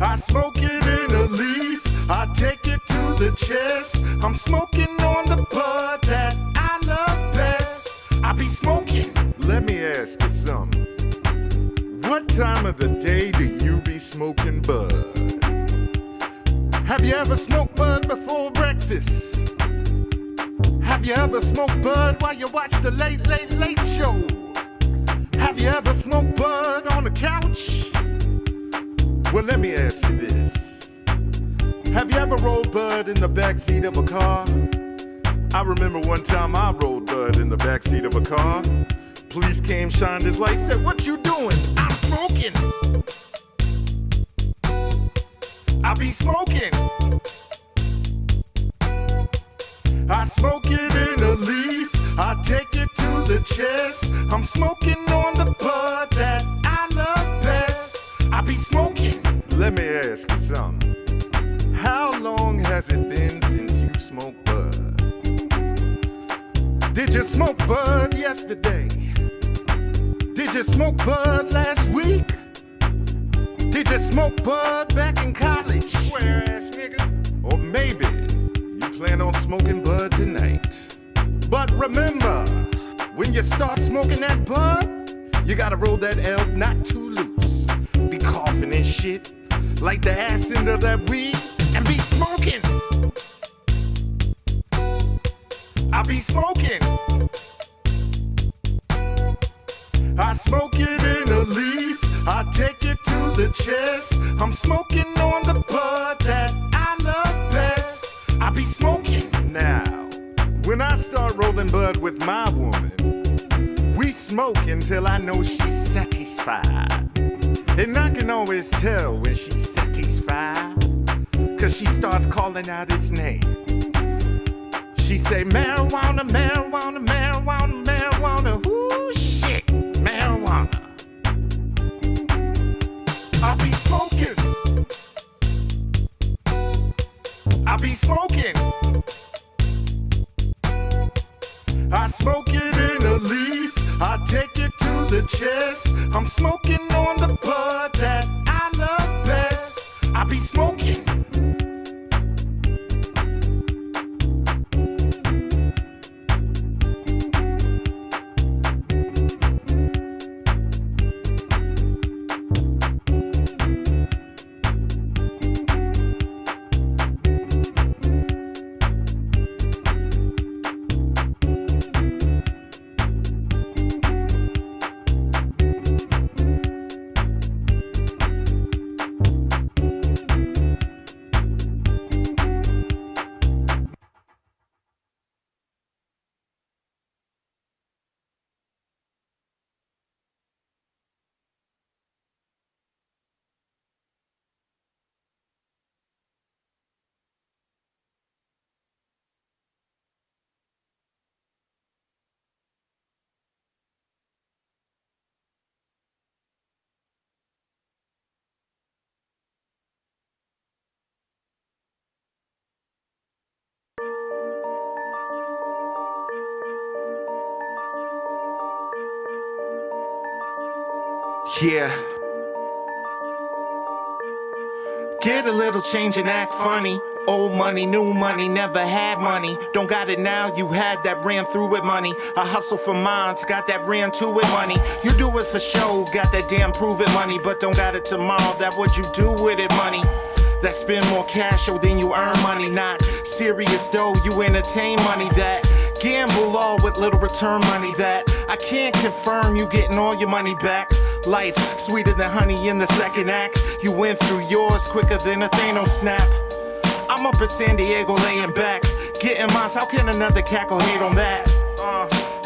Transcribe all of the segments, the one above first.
I smoke it in a leaf, I take it to the chest. I'm smoking on the bud that I love best. I be smoking. Let me ask you something. What time of the day do you be smoking bud? Have you ever smoked bud before breakfast? Have you ever smoked bud while you watch the Late Late Late Show? Have you ever smoked bud on the couch? Well, let me ask you this. Have you ever rolled bud in the backseat of a car? I remember one time I rolled bud in the backseat of a car. Police came, shined his light, said, "What you doing?" "I'm smoking." I be smoking. I smoke it in a leaf, I take it to the chest. I'm smoking on the bud that I love best. I be smoking. Let me ask you something. How long has it been since you smoked bud? Did you smoke bud yesterday? Did you smoke bud last week? Did you smoke bud back in college? Square ass nigga. Or maybe you plan on smoking bud tonight. But remember, when you start smoking that bud, you gotta roll that L not too loose. Be coughing and shit, like the ass end of that weed, and be smoking. I be smoking. I smoke it in a leaf, I take it to the chest. I'm smoking on the bud that I love best. I be smoking. Now, when I start rolling bud with my woman, we smoke until I know she's satisfied. And I can always tell when she's satisfied, 'cause she starts calling out its name. She say, marijuana, marijuana, marijuana, marijuana. Ooh, shit, marijuana. I be smoking. I be smoking. I smoke it in a leaf, I take it to the chest. I'm smoking on the bud that I love best. I be smoking. Yeah. Get a little change and act funny. Old money, new money, never had money. Don't got it now, you had that, ran through with money. I hustle for mines, got that, ran to with money. You do it for show, got that damn prove it money. But don't got it tomorrow, that what you do with it money. That spend more cash than you earn money. Not serious though, you entertain money. That gamble all with little return money. That I can't confirm you getting all your money back. Life sweeter than honey in the second act. You went through yours quicker than a Thanos snap. I'm up in San Diego laying back, getting mine. How can another cackle hate on that?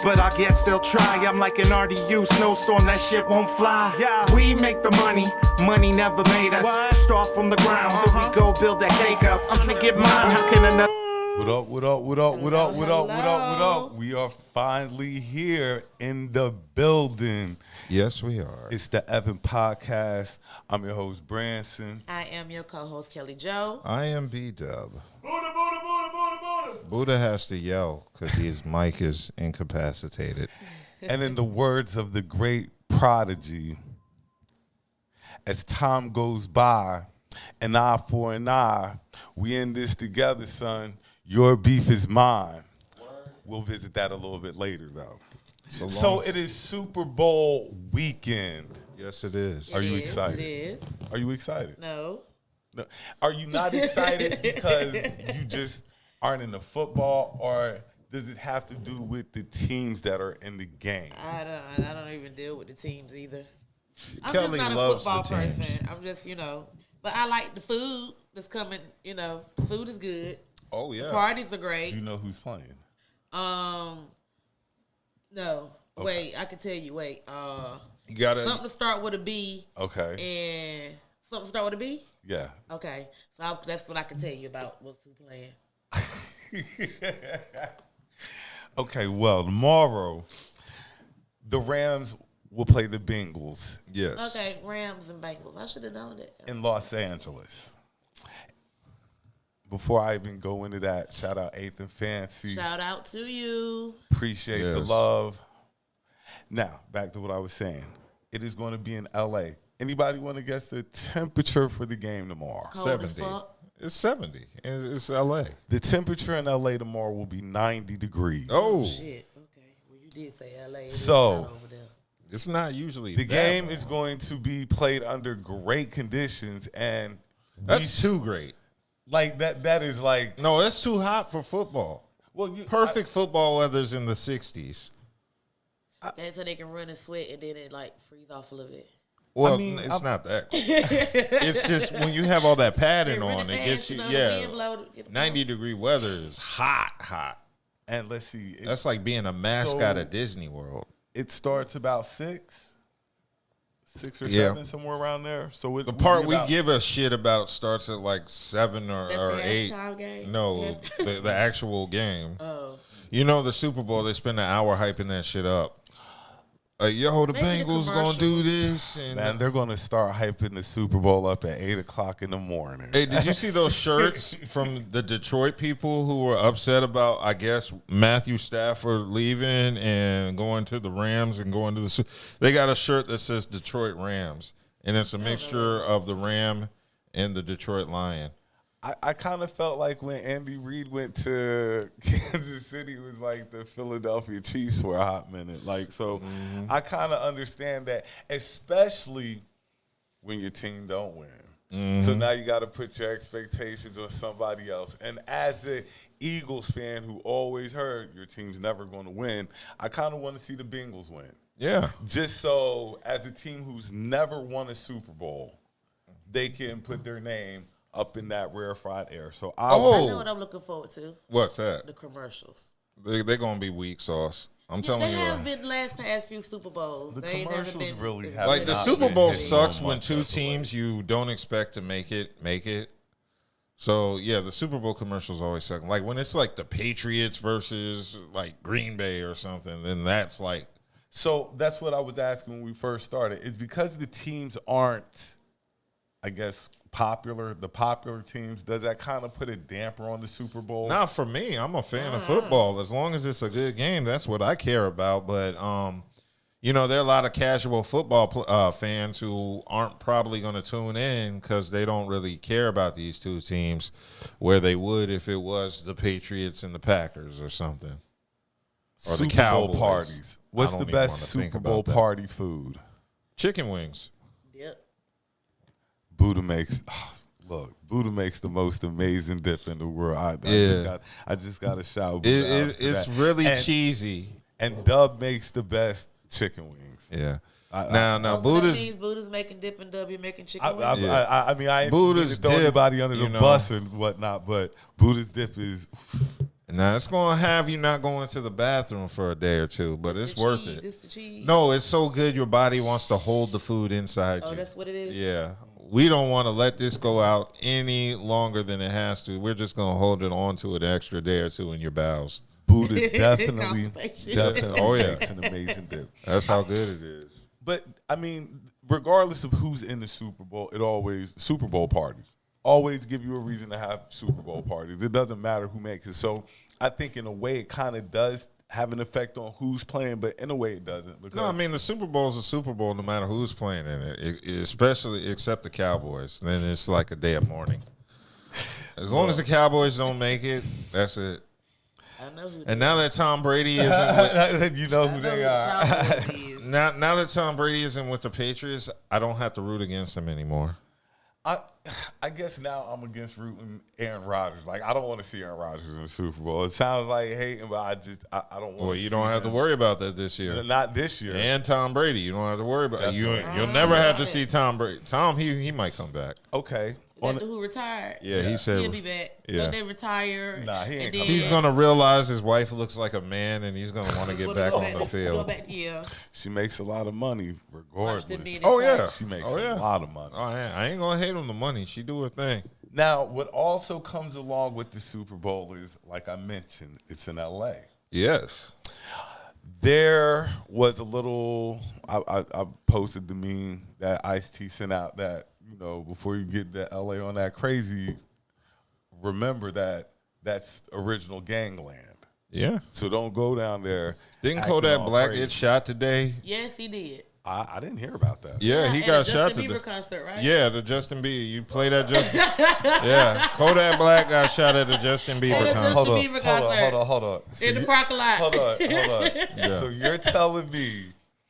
But I guess they'll try. I'm like an RDU snowstorm, that shit won't fly. Yeah. We make the money, money never made us. What? Start from the ground, so we go build that cake up. I'm trying to get mine. How can another? What up, what up, what up, what up, what up, what up, what up? We are finally here in the building. Yes, we are. It's the Evan Podcast. I'm your host, Branson. I am your co-host, Kelli Jo. I am B.D.U.B. Buddha, Buddha, Buddha, Buddha, Buddha. Buddha has to yell because his mic is incapacitated. And in the words of the great Prodigy, as time goes by An eye for an eye. We in this together, son. Your beef is mine. We'll visit that a little bit later, though. So it is Super Bowl weekend. Yes, it is. Are you excited? It is. Are you excited? No. No. Are you not excited because you just aren't into football, or does it have to do with the teams that are in the game? I don't even deal with the teams either. I'm Kelli just not loves a football the teams. person. I'm just, but I like the food that's coming. The food is good. Oh, yeah. The parties are great. Do you know who's playing? No. Okay. Wait, I can tell you. Wait. You gotta. Something to start with a B. Okay. And something to start with a B? Yeah. Okay. So that's what I can tell you about what's who playing. Okay, well, tomorrow, the Rams will play the Bengals Yes. Okay, Rams and Bengals. I should have known that. in Los Angeles. Before I even go into that, shout out Eighth and Fancy. Shout out to you. Appreciate the Yes. love. Now, back to what I was saying. It is going to be in L.A. Anybody want to guess the temperature for the game tomorrow? Cold as 70. fuck. It's 70. It's LA. The temperature in L.A. tomorrow will be 90 degrees. Oh, Shit. Okay. Well, you did say LA. It is So, hot over there. it's not usually The that game bad. is going to be played under great conditions, and That's too great. like that is like, No, that's too hot for football. well, Perfect football weather's in the 60s. And so they can run and sweat and then it freeze off a little bit. Well, mean, it's not that. It's just when you have all that padding They run on, it it gets fast, you. the wind Yeah, blow, get the 90-degree weather is hot. And let's see, That's like being a mascot So- at Disney World. it starts about 6 or Yeah. 7, somewhere around there. So The part we give a shit about starts at like 7 That's or the 8. halftime game? No, the actual game. Oh. The Super Bowl, they spend an hour hyping that shit up. Yo, the Maybe the Bengals gonna do this. And Man, they're going to start hyping the Super Bowl up at 8 o'clock in the morning. Hey, did you see those shirts from the Detroit people who were upset about, I guess, Matthew Stafford leaving and going to the Rams and going to the They got a shirt that says Detroit Rams, and it's a mixture of the Ram and the Detroit Lion. I kind of felt like when Andy Reid went to Kansas City, it was like the Philadelphia Chiefs for a hot minute. I kind of understand that, especially when your team don't win. So now you got to put your expectations on somebody else. And as an Eagles fan who always heard your team's never going to win, I kind of want to see the Bengals win. Yeah. Just so, as a team who's never won a Super Bowl, they can put their name up in that rarefied air. So I know what I'm looking forward to. What's that? The commercials. They're going to be weak sauce. I'm Yeah, telling they you. have been the past few Super Bowls. The They ain't never commercials been really as have good Like as the not they Super been Bowl hitting sucks so when much two of the way. teams you don't expect to make it. So yeah, the Super Bowl commercials always suck. Like when it's like the Patriots versus like Green Bay or something, then that's like So that's what I was asking when we first started. It's because the teams aren't, I guess, popular. The popular teams, does that kind of put a damper on the Super Bowl? not for me. I'm a fan of football. As long as it's a good game, that's what I care about. But there are a lot of casual football fans who aren't probably going to tune in because they don't really care about these two teams, where they would if it was the Patriots and the Packers or something. Or Super the Cowboys. Bowl parties. What's I the don't even best wanna think Super Bowl about that. party food? Chicken wings. Yep. Buddha makes. Look, Buddha makes the most amazing dip in the world. I just got to shout. Buddha out for It's that. really And- cheesy. And B.D.U.B makes the best chicken wings. Yeah. I- Now So that Buddha's means Buddha's making dip and W, making chicken I wings. Yeah. I mean, I ain't Buddha's throw dip, anybody under the you know. bus and whatnot, but Buddha's dip is. now it's gonna have you not going to the bathroom for a day or two, but it's The worth cheese, it. It's the cheese. No, it's so good your body wants to hold the food inside Oh, you. that's what it is? Yeah. We don't want to let this go out any longer than it has to. We're just gonna hold it on to an extra day or two in your bowels. Buddha definitely Constipation. Oh, yeah. makes an amazing dip. That's how good it is. But I mean, regardless of who's in the Super Bowl, Super Bowl parties always give you a reason to have Super Bowl parties. It doesn't matter who makes it. So I think in a way it kind of does have an effect on who's playing, but in a way it doesn't. Because No, I mean the Super Bowl is a Super Bowl no matter who's playing in it, especially except the Cowboys. Then it's like a day of mourning. As long as the Cowboys don't make it, that's it. I know who. And now that Tom Brady isn't with, you know who they are. now that Tom Brady isn't with the Patriots, I don't have to root against him anymore. I guess now I'm against rooting Aaron Rodgers. Like, I don't want to see Aaron Rodgers in the Super Bowl. It sounds like hating, but I don't want to. Well, you don't have to worry about that this year. Not this year. And Tom Brady, you don't have to worry about it. You'll never have to see Tom Brady. Tom, he might come back. Okay. That who retired? Yeah, he said he'll be back. Yeah. Don't they retire? Nah, he ain't and coming he's back. gonna realize his wife looks like a man, and he's gonna want to get back on the Go field. back to yeah. She makes a lot of money regardless. Oh yeah, She makes a lot of money. Oh yeah, I ain't gonna hate on the money. She do her thing. Now, what also comes along with the Super Bowl is, like I mentioned, it's in LA. Yes. There was a little. I posted the meme that Ice-T sent out that, you know, before you get to LA on that crazy, remember that that's original gangland. Yeah. So don't go down there. Didn't acting Kodak all Black crazy. get shot today? Yes, he did. I didn't hear about that. Yeah, he At got a shot Justin today. Bieber concert, right? Yeah, the Justin Bieber. You play that Justin. Yeah, Kodak Black got shot at the Justin Bieber At a concert. Justin Bieber concert. Hold on. So In the parking lot. Hold on. Yeah. So you're telling me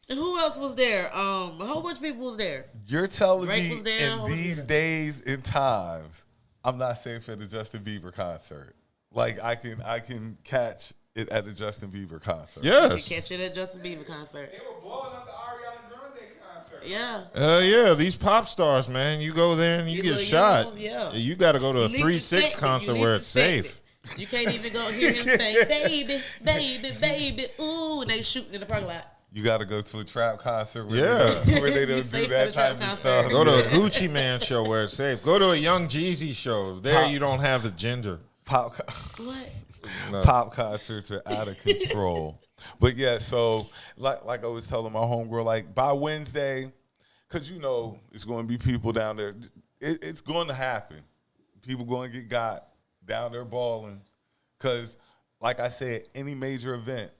And who else was there? A whole bunch of people was there. You're telling Drake me was there, in who these was days and times, I'm not safe at a Justin Bieber concert. Like I can catch it at a Justin Bieber concert. You Yes. can catch it at Justin Bieber concert. They were blowing up the Ariana Grande concert. Yeah. Yeah, these pop stars, man. You go there and you You get go, shot. yeah. You got to go to a You least 3-6 suspect it. concert You where least it's suspect safe. it. You can't even go hear him say, baby, baby, baby, ooh, and they shooting in the parking lot. You got to go to a trap concert where Yeah. they You don't stay do for that the type trap of concert. stuff. Go to a Gucci Man show where it's safe. Go to a Young Jeezy show. There you don't have the gender. What? Pop concerts are out of control. But yeah, so like I was telling my homegirl, like by Wednesday, because you know it's going to be people down there. It's going to happen. People going to get got down there balling. Because like I said, any major event,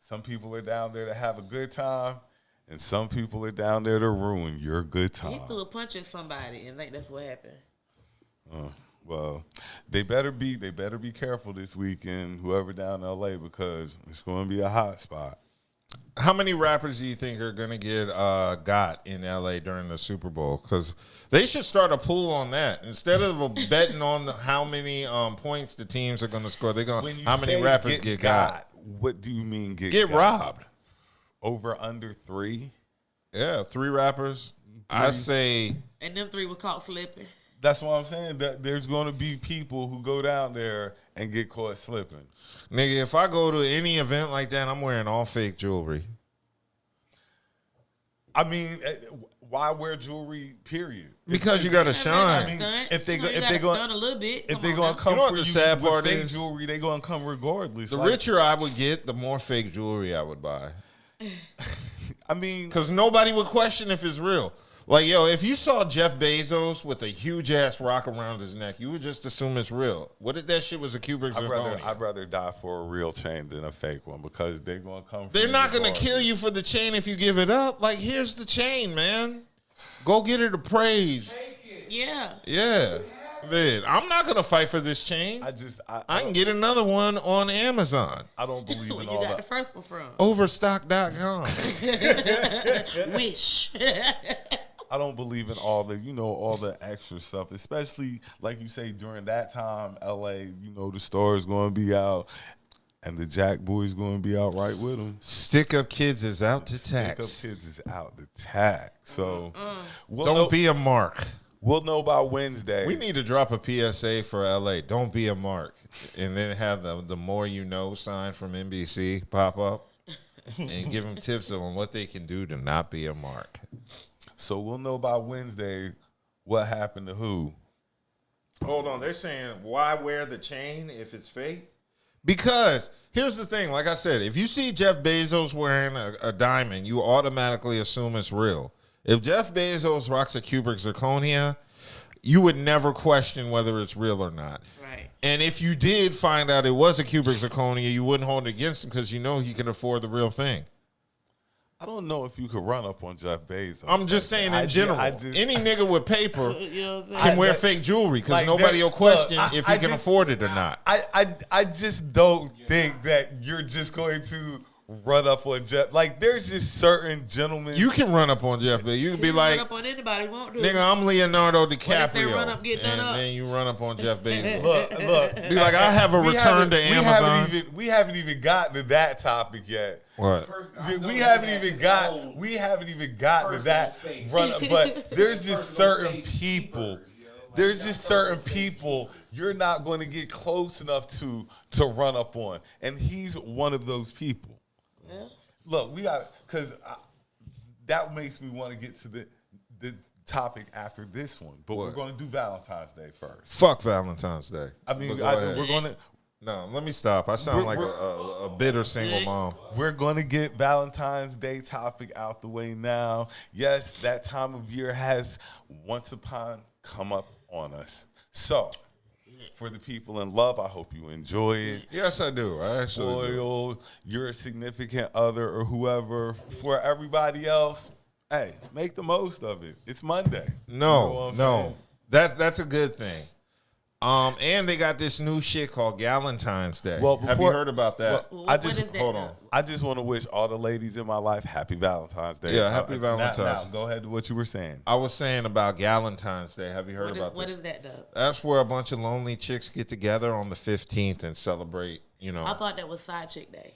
some people are down there to have a good time, and some people are down there to ruin your good time. He threw a punch at somebody and think that's what happened. Well, they better be careful this weekend, whoever down in LA, because it's going to be a hot spot. How many rappers do you think are going to get got in LA during the Super Bowl? Because they should start a pool on that. Instead of betting on how many points the teams are going to score, they're going When you how many say rappers get got? What do you mean get Get got? robbed. Over under 3? Yeah, 3 rappers. I say And them 3 were caught slipping. That's what I'm saying. That there's going to be people who go down there and get caught slipping. nigga, if I go to any event like that, I'm wearing all fake jewelry. I mean, why wear jewelry? Period. Because you got to I shine. mean, Stunt. if they You go- know, if you they gotta go- stunt a little bit. If Come they on gonna now. come You know what for the you sad with part fake is? jewelry, they gonna come regardless. The Like, richer I would get, the more fake jewelry I would buy. I mean, Because nobody would question if it's real. Like, yo, if you saw Jeff Bezos with a huge ass rock around his neck, you would just assume it's real. What if that shit was a cubic zirconia? I'd rather die for a real chain than a fake one because they're gonna come. For They're you not going to regardless. kill you for the chain if you give it up. Like, here's the chain, man. Go get it appraised. Yeah. Yeah. Man, I'm not going to fight for this chain. I can get another one on Amazon. I don't believe Where in you all got the that. first one from? Overstock.com. Wish. I don't believe in all the extra stuff, especially like you say during that time, LA. You know the store is going to be out, and the Jack Boys going to be out right with them. Stick Up Kids is out to Pickup tax. Kids is out to tax. So Don't be a mark. We'll know by Wednesday. We need to drop a PSA for LA. Don't be a mark. And then have the more you know sign from NBC pop up and give them tips on what they can do to not be a mark. So we'll know by Wednesday what happened to who. Hold on. They're saying, why wear the chain if it's fake? Because here's the thing. Like I said, if you see Jeff Bezos wearing a diamond, you automatically assume it's real. If Jeff Bezos rocks a cubic zirconia, you would never question whether it's real or not. Right. And if you did find out it was a cubic zirconia, you wouldn't hold it against him because you know he can afford the real thing. I don't know if you could run up on Jeff Bezos. I'm just saying in general, any nigga with paper You know what I'm saying? can wear fake jewelry because like, nobody will question look, if he can afford it or not. I just don't think that you're just going to run up on Jeff. Like, there's just certain gentlemen. You can run up on Jeff Bezos. You can be like, run up on anybody, won't do. nigga, I'm Leonardo What if DiCaprio. they run up, get done and up? then you run up on Jeff Bezos. Look. Be like, I have a return to Amazon. We haven't even gotten to that topic yet. What? We haven't even got to that run up. But there's just certain people. There's just certain people you're not going to get close enough to run up on, and he's one of those people. Yeah. Look, we got because that makes me want to get to the topic after this one, but we're going to do Valentine's Day first. Fuck Valentine's Day. I mean, But we're going to. No, let me stop. I sound like a bitter single mom. We're going to get Valentine's Day topic out the way now. Yes, that time of year has once upon come up on us. So, for the people in love, I hope you enjoy it. Yes, I do. I actually do. Spoil your significant other or whoever. For everybody else, hey, make the most of it. It's Monday. You know what I'm saying? That's a good thing. And they got this new shit called Galentine's Day. Well, have you heard about that? Well, What is that hold now? on. I just want to wish all the ladies in my life happy Valentine's Day. Yeah, happy Valentine's. Now, go ahead to what you were saying. I was saying about Galentine's Day. Have you heard about What this? is that, though? That's where a bunch of lonely chicks get together on the 15th and celebrate, you know. I thought that was Side Chick Day.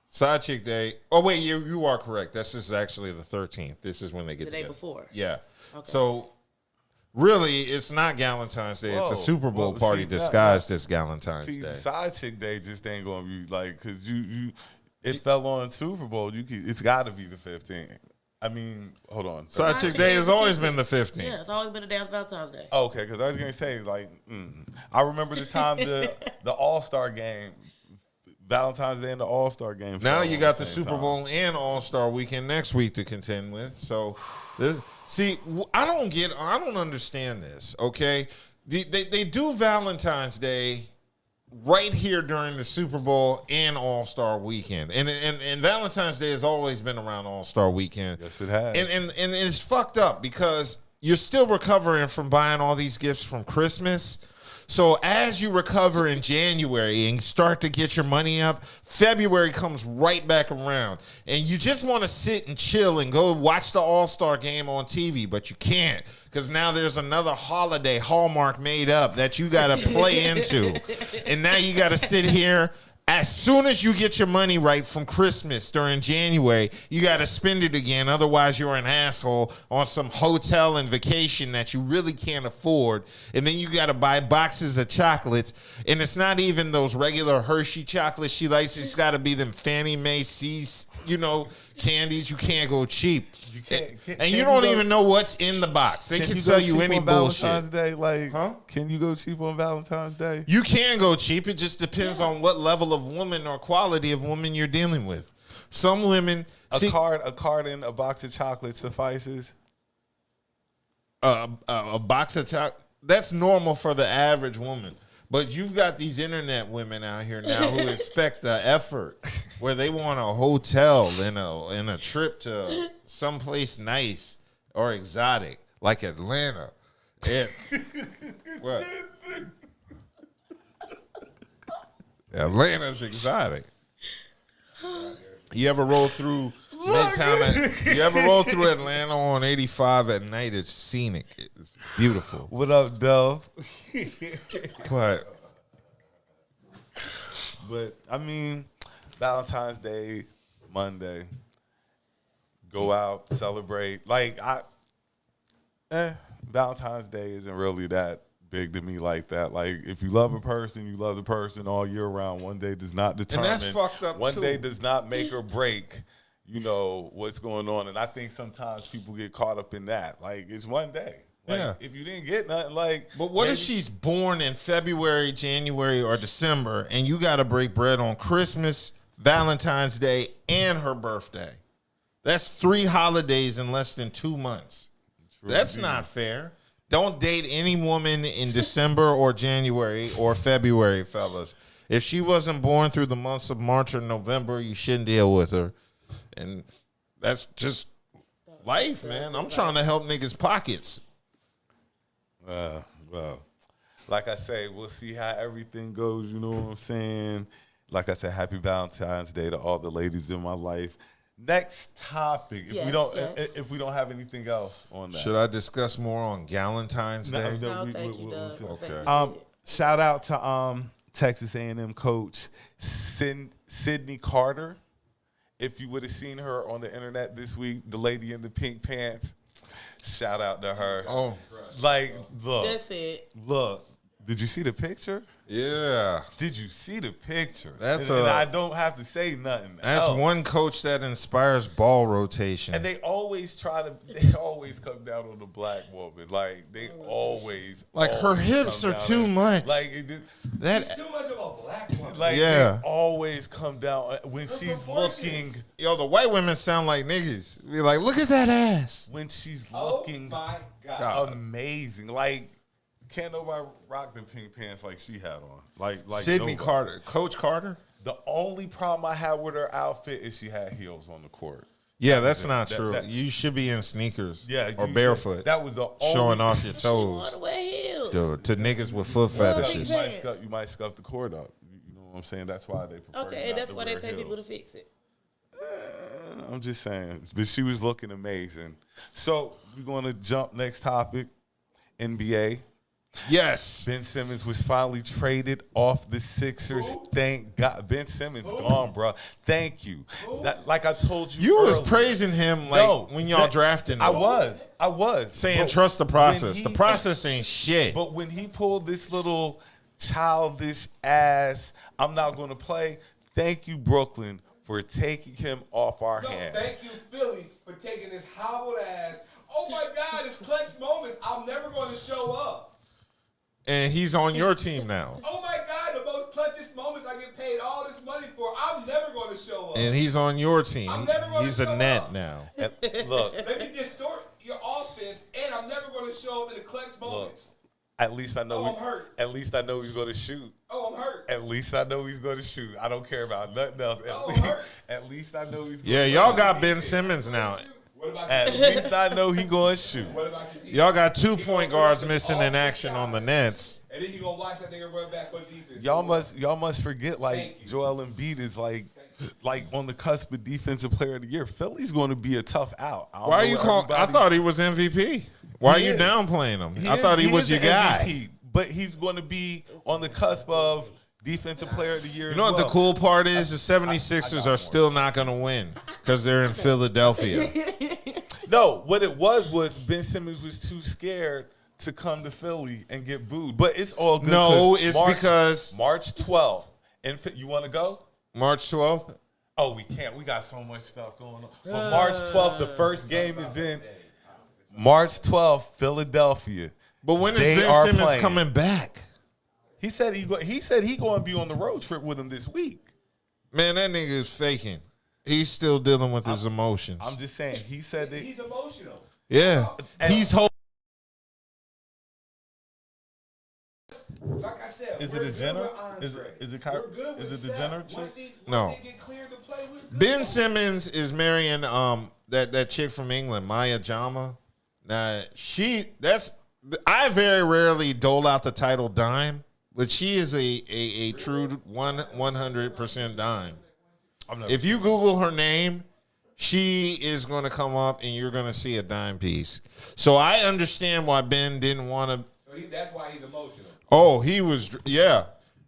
Side Chick Day. Oh, wait, you are correct. This is actually the 13th. This is when they get The together. day before. Yeah. Okay. So, really, it's not Galentine's Day. It's a Super Bowl party disguised as Galentine's See, Day. Side Chick Day just ain't gonna be like because it fell on Super Bowl. It's got to be the 15th. I mean, hold on. Side Chick Day has always been the 15th. Yeah, it's always been a day after Valentine's Day. Okay, because I was gonna say like I remember the time the All-Star game, Valentine's Day and the All-Star game. Now fell you on got the the same Super time. Bowl and All-Star Weekend next week to contend with. So, see, I don't understand this, okay? They do Valentine's Day right here during the Super Bowl and All-Star Weekend. And Valentine's Day has always been around All-Star Weekend. Yes, it has. And it's fucked up because you're still recovering from buying all these gifts from Christmas. So as you recover in January and start to get your money up, February comes right back around. And you just want to sit and chill and go watch the All-Star game on TV, but you can't because now there's another holiday Hallmark made up that you got to play into. And now you got to sit here. As soon as you get your money right from Christmas during January, you got to spend it again. Otherwise, you're an asshole on some hotel and vacation that you really can't afford. And then you got to buy boxes of chocolates. And it's not even those regular Hershey chocolates she likes. It's got to be them Fannie Mae C's, candies. You can't go cheap. And you don't even know what's in the box. They can sell you any bullshit. Valentine's Day, can you go cheap on Valentine's Day? You can go cheap. It just depends on what level of woman or quality of woman you're dealing with. Some women A card and a box of chocolate suffices. A box of chocolate. That's normal for the average woman. But you've got these internet women out here now who expect the effort, where they want a hotel and a trip to someplace nice or exotic, like Atlanta. And, what? Atlanta's exotic. You ever roll through Midtown? You ever roll through Atlanta on 85 at night? It's scenic. It's beautiful. What up, Dove? What? But I mean, Valentine's Day, Monday, go out, celebrate. Valentine's Day isn't really that big to me like that. Like, if you love a person, you love the person all year round. One day does not determine. And that's fucked up, One too. day does not make or break, what's going on. And I think sometimes people get caught up in that. Like, it's one day. Like, Yeah. if you didn't get nothing, But what if she's born in February, January, or December, and you got to break bread on Christmas, Valentine's Day, and her birthday? That's 3 holidays in less than 2 months. That's not fair. Don't date any woman in December or January or February, fellas. If she wasn't born through the months of March or November, you shouldn't deal with her. And that's just life, man. I'm trying to help niggas' pockets. Well, like I say, we'll see how everything goes. You know what I'm saying? Like I said, happy Valentine's Day to all the ladies in my life. Next topic. If we don't have anything else on that, Should I discuss more on Galentine's Day? No, thank you, Doug. Okay. Shout out to Texas A&M coach Sydney Carter. If you would have seen her on the internet this week, the lady in the pink pants, shout out to her. Oh, like, look. That's it. Look. Did you see the picture? yeah. Did you see the picture? That's and I don't have to say nothing. That's else. one coach that inspires ball rotation. And they always come down on the black woman. Like, they always. Like, her hips are too much. Like, That, Too much of a black woman. like Yeah. they always come down when she's looking. yo, the white women sound like niggas. Be like, look at that ass. When she's Oh looking my God. amazing. Like, can't nobody rock them pink pants like she had on. Like Sydney nobody. Carter, Coach Carter. The only problem I had with her outfit is she had heels on the court. Yeah, that's not that- true. that- You should be in sneakers, or you- barefoot, That was the only showing off your Want toes. to wear heels. Dude, to niggas with foot You fetishes. might scuff the court up. You know what I'm saying? That's why they prefer. Okay, not that's to why they wear pay heels. people to fix it. I'm just saying, but she was looking amazing. So we're going to jump next topic. NBA. Yes. Ben Simmons was finally traded off the Sixers. Thank God. Ben Simmons gone, bro. Thank you. Like I told you, You was earlier. praising him like when y'all drafting him. I was saying But trust the when process. The he- process ain't shit. But when he pulled this little childish ass, I'm not going to play. Thank you, Brooklyn, for taking him off our No, hands. thank you, Philly, for taking this hobbled ass. Oh my God, it's clutch moments. I'm never going to show up. And he's on your team now. Oh my God, the most clutchest moments I get paid all this money for. I'm never going to show up. And he's on your team. I'm never gonna He's show a net up. now. And look, Let me distort your offense, and I'm never going to show up in the clutch moments. at least I know. Oh, I'm hurt. At least I know he's going to shoot. Oh, I'm hurt. At least I know he's going to shoot. I don't care about nothing else. Oh, I'm hurt. At least I know he's going Yeah, to y'all shoot. got Ben Simmons now. What about At you? least I know he going to shoot. What about you? Y'all got 2 point guards missing in action on the Nets. And then you gonna watch that nigga run back on defense. Y'all must forget, like, Thank you. Joel Embiid is like on the cusp of defensive player of the year. Philly's going to be a tough out. I don't Why are know you what calling? I everybody- thought he was MVP. Why are He you is. downplaying him? I thought he was is your the guy. MVP, but he's going to be on the cusp of defensive player of the year. You know what the cool part is? The 76ers are still not going to win because they're in Philadelphia. No, what it was Ben Simmons was too scared to come to Philly and get booed. But it's all good. No, 'cause it's because March 12th. And you want to go? March 12th. Oh, we can't. We got so much stuff going on. But March 12th, the first game is in March 12th, Philadelphia. But when is They Ben are Simmons playing. coming back? He said he going to be on the road trip with him this week. Man, that nigga is faking. He's still dealing with his emotions. I'm just saying. He said that. He's emotional. Yeah. He's holding. Like I said, Is we're it a good Jenner? with Andre. Is it We're good with is it the Seth. Jenner Once chick? No. they get cleared to play, we're good. Ben Simmons is marrying that chick from England, Maya Jama. Now I very rarely dole out the title dime, but she is a true 100% dime. If you Google her name, she is going to come up and you're going to see a dime piece. So I understand why Ben didn't want to. So that's why he's emotional. Oh, he was, yeah.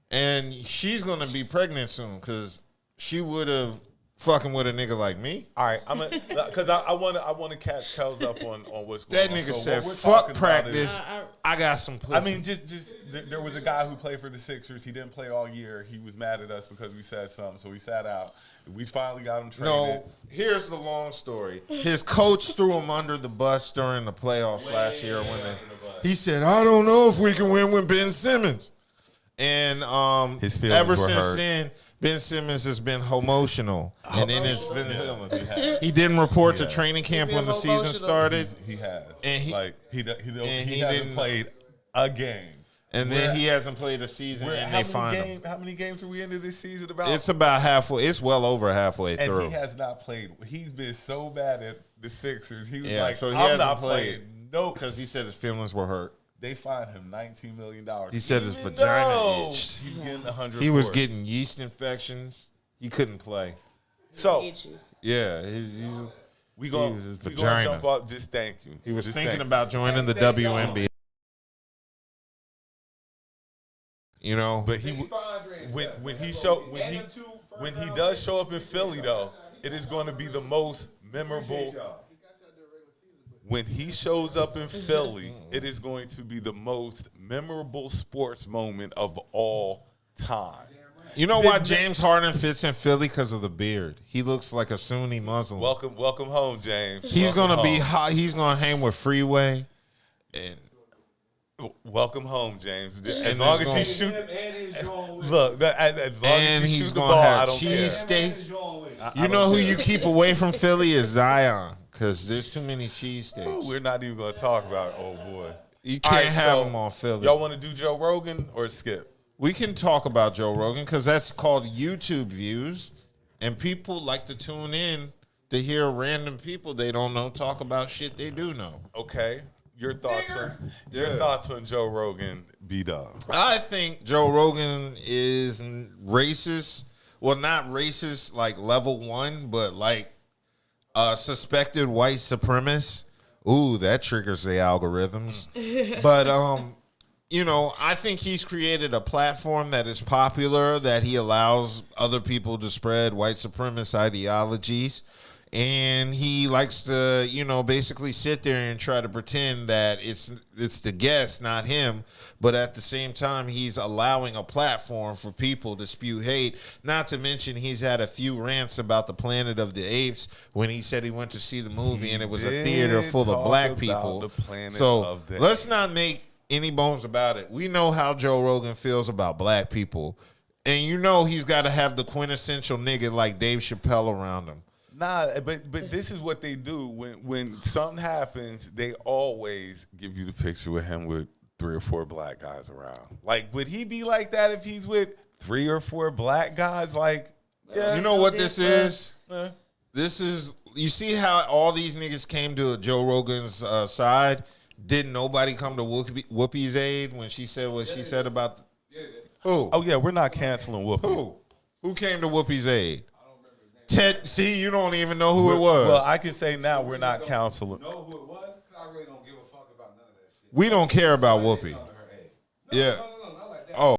And she's going to be pregnant soon because she would have fucking with a nigga like me. All right, I'm because I want to catch Kels up on what's going That on. nigga So said, what we're fuck talking about practice. is- I got some pussy. I mean, just there was a guy who played for the Sixers. He didn't play all year. He was mad at us because we said something, so he sat out. We finally got him traded. no, here's the long story. His coach threw him under the bus during the playoffs last year when he said, I don't know if we can win with Ben Simmons. And His feelings ever were since hurt. then, Ben Simmons has been emotional, and in his he didn't report to training camp when the season started. He has, and he hasn't played a game, and then he hasn't played a season. And they find him. How many games are we into this season? It's about halfway. It's well over halfway and through. He has not played. He's been so bad at the Sixers. He was so he I'm not played. playing. No, because he said his feelings were hurt. They fined him $19 million. He said his vagina itched. He's getting 100. He was getting yeast infections. He couldn't play. So yeah, we gonna jump up. Just thank you. He was thinking about joining the WNBA. You know, but when he does show up in Philly though, it is going to be the most memorable. When he shows up in Philly, it is going to be the most memorable sports moment of all time. You know why James Harden fits in Philly? Because of the beard. He looks like a Sunni Muslim. Welcome home, James. He's gonna be hot. He's gonna hang with Freeway, and welcome home, James. As long as he shoot, look. As long as he he's shoot the gonna ball, have I don't cheese care. steaks. You know who you keep away from Philly is Zion, because there's too many cheese steaks. We're not even gonna talk about it. Oh boy, you can't have him on Philly. Y'all want to do Joe Rogan or Skip? We can talk about Joe Rogan because that's called YouTube views, and people like to tune in to hear random people they don't know talk about shit they do know. Okay, your thoughts on Joe Rogan, B.D.U.B. I think Joe Rogan is racist. Well, not racist like level 1, but like suspected white supremacist. Ooh, that triggers the algorithms. But you know, I think he's created a platform that is popular, that he allows other people to spread white supremacist ideologies. And he likes to, you know, basically sit there and try to pretend that it's the guest, not him. But at the same time, he's allowing a platform for people to spew hate. Not to mention, he's had a few rants about the Planet of the Apes when he said he went to see the movie and it was a theater full of black people. So let's not make any bones about it. We know how Joe Rogan feels about black people. And you know he's got to have the quintessential nigga like Dave Chappelle around him. Nah, but this is what they do. When something happens, they always give you the picture with him with 3 or 4 black guys around. Like, would he be like that if he's with 3 or 4 black guys? Like, yeah, you know what this is? This is, you see how all these niggas came to Joe Rogan's side? Didn't nobody come to Whoopi's aid when she said what she said about who? Oh yeah, we're not canceling Whoopi. Who came to Whoopi's aid? Ted. See, you don't even know who it was. Well, I can say now we're not canceling. Know who it was? Because I really don't give a fuck about none of that shit. We don't care about Whoopi. Yeah. No, not like that. Oh.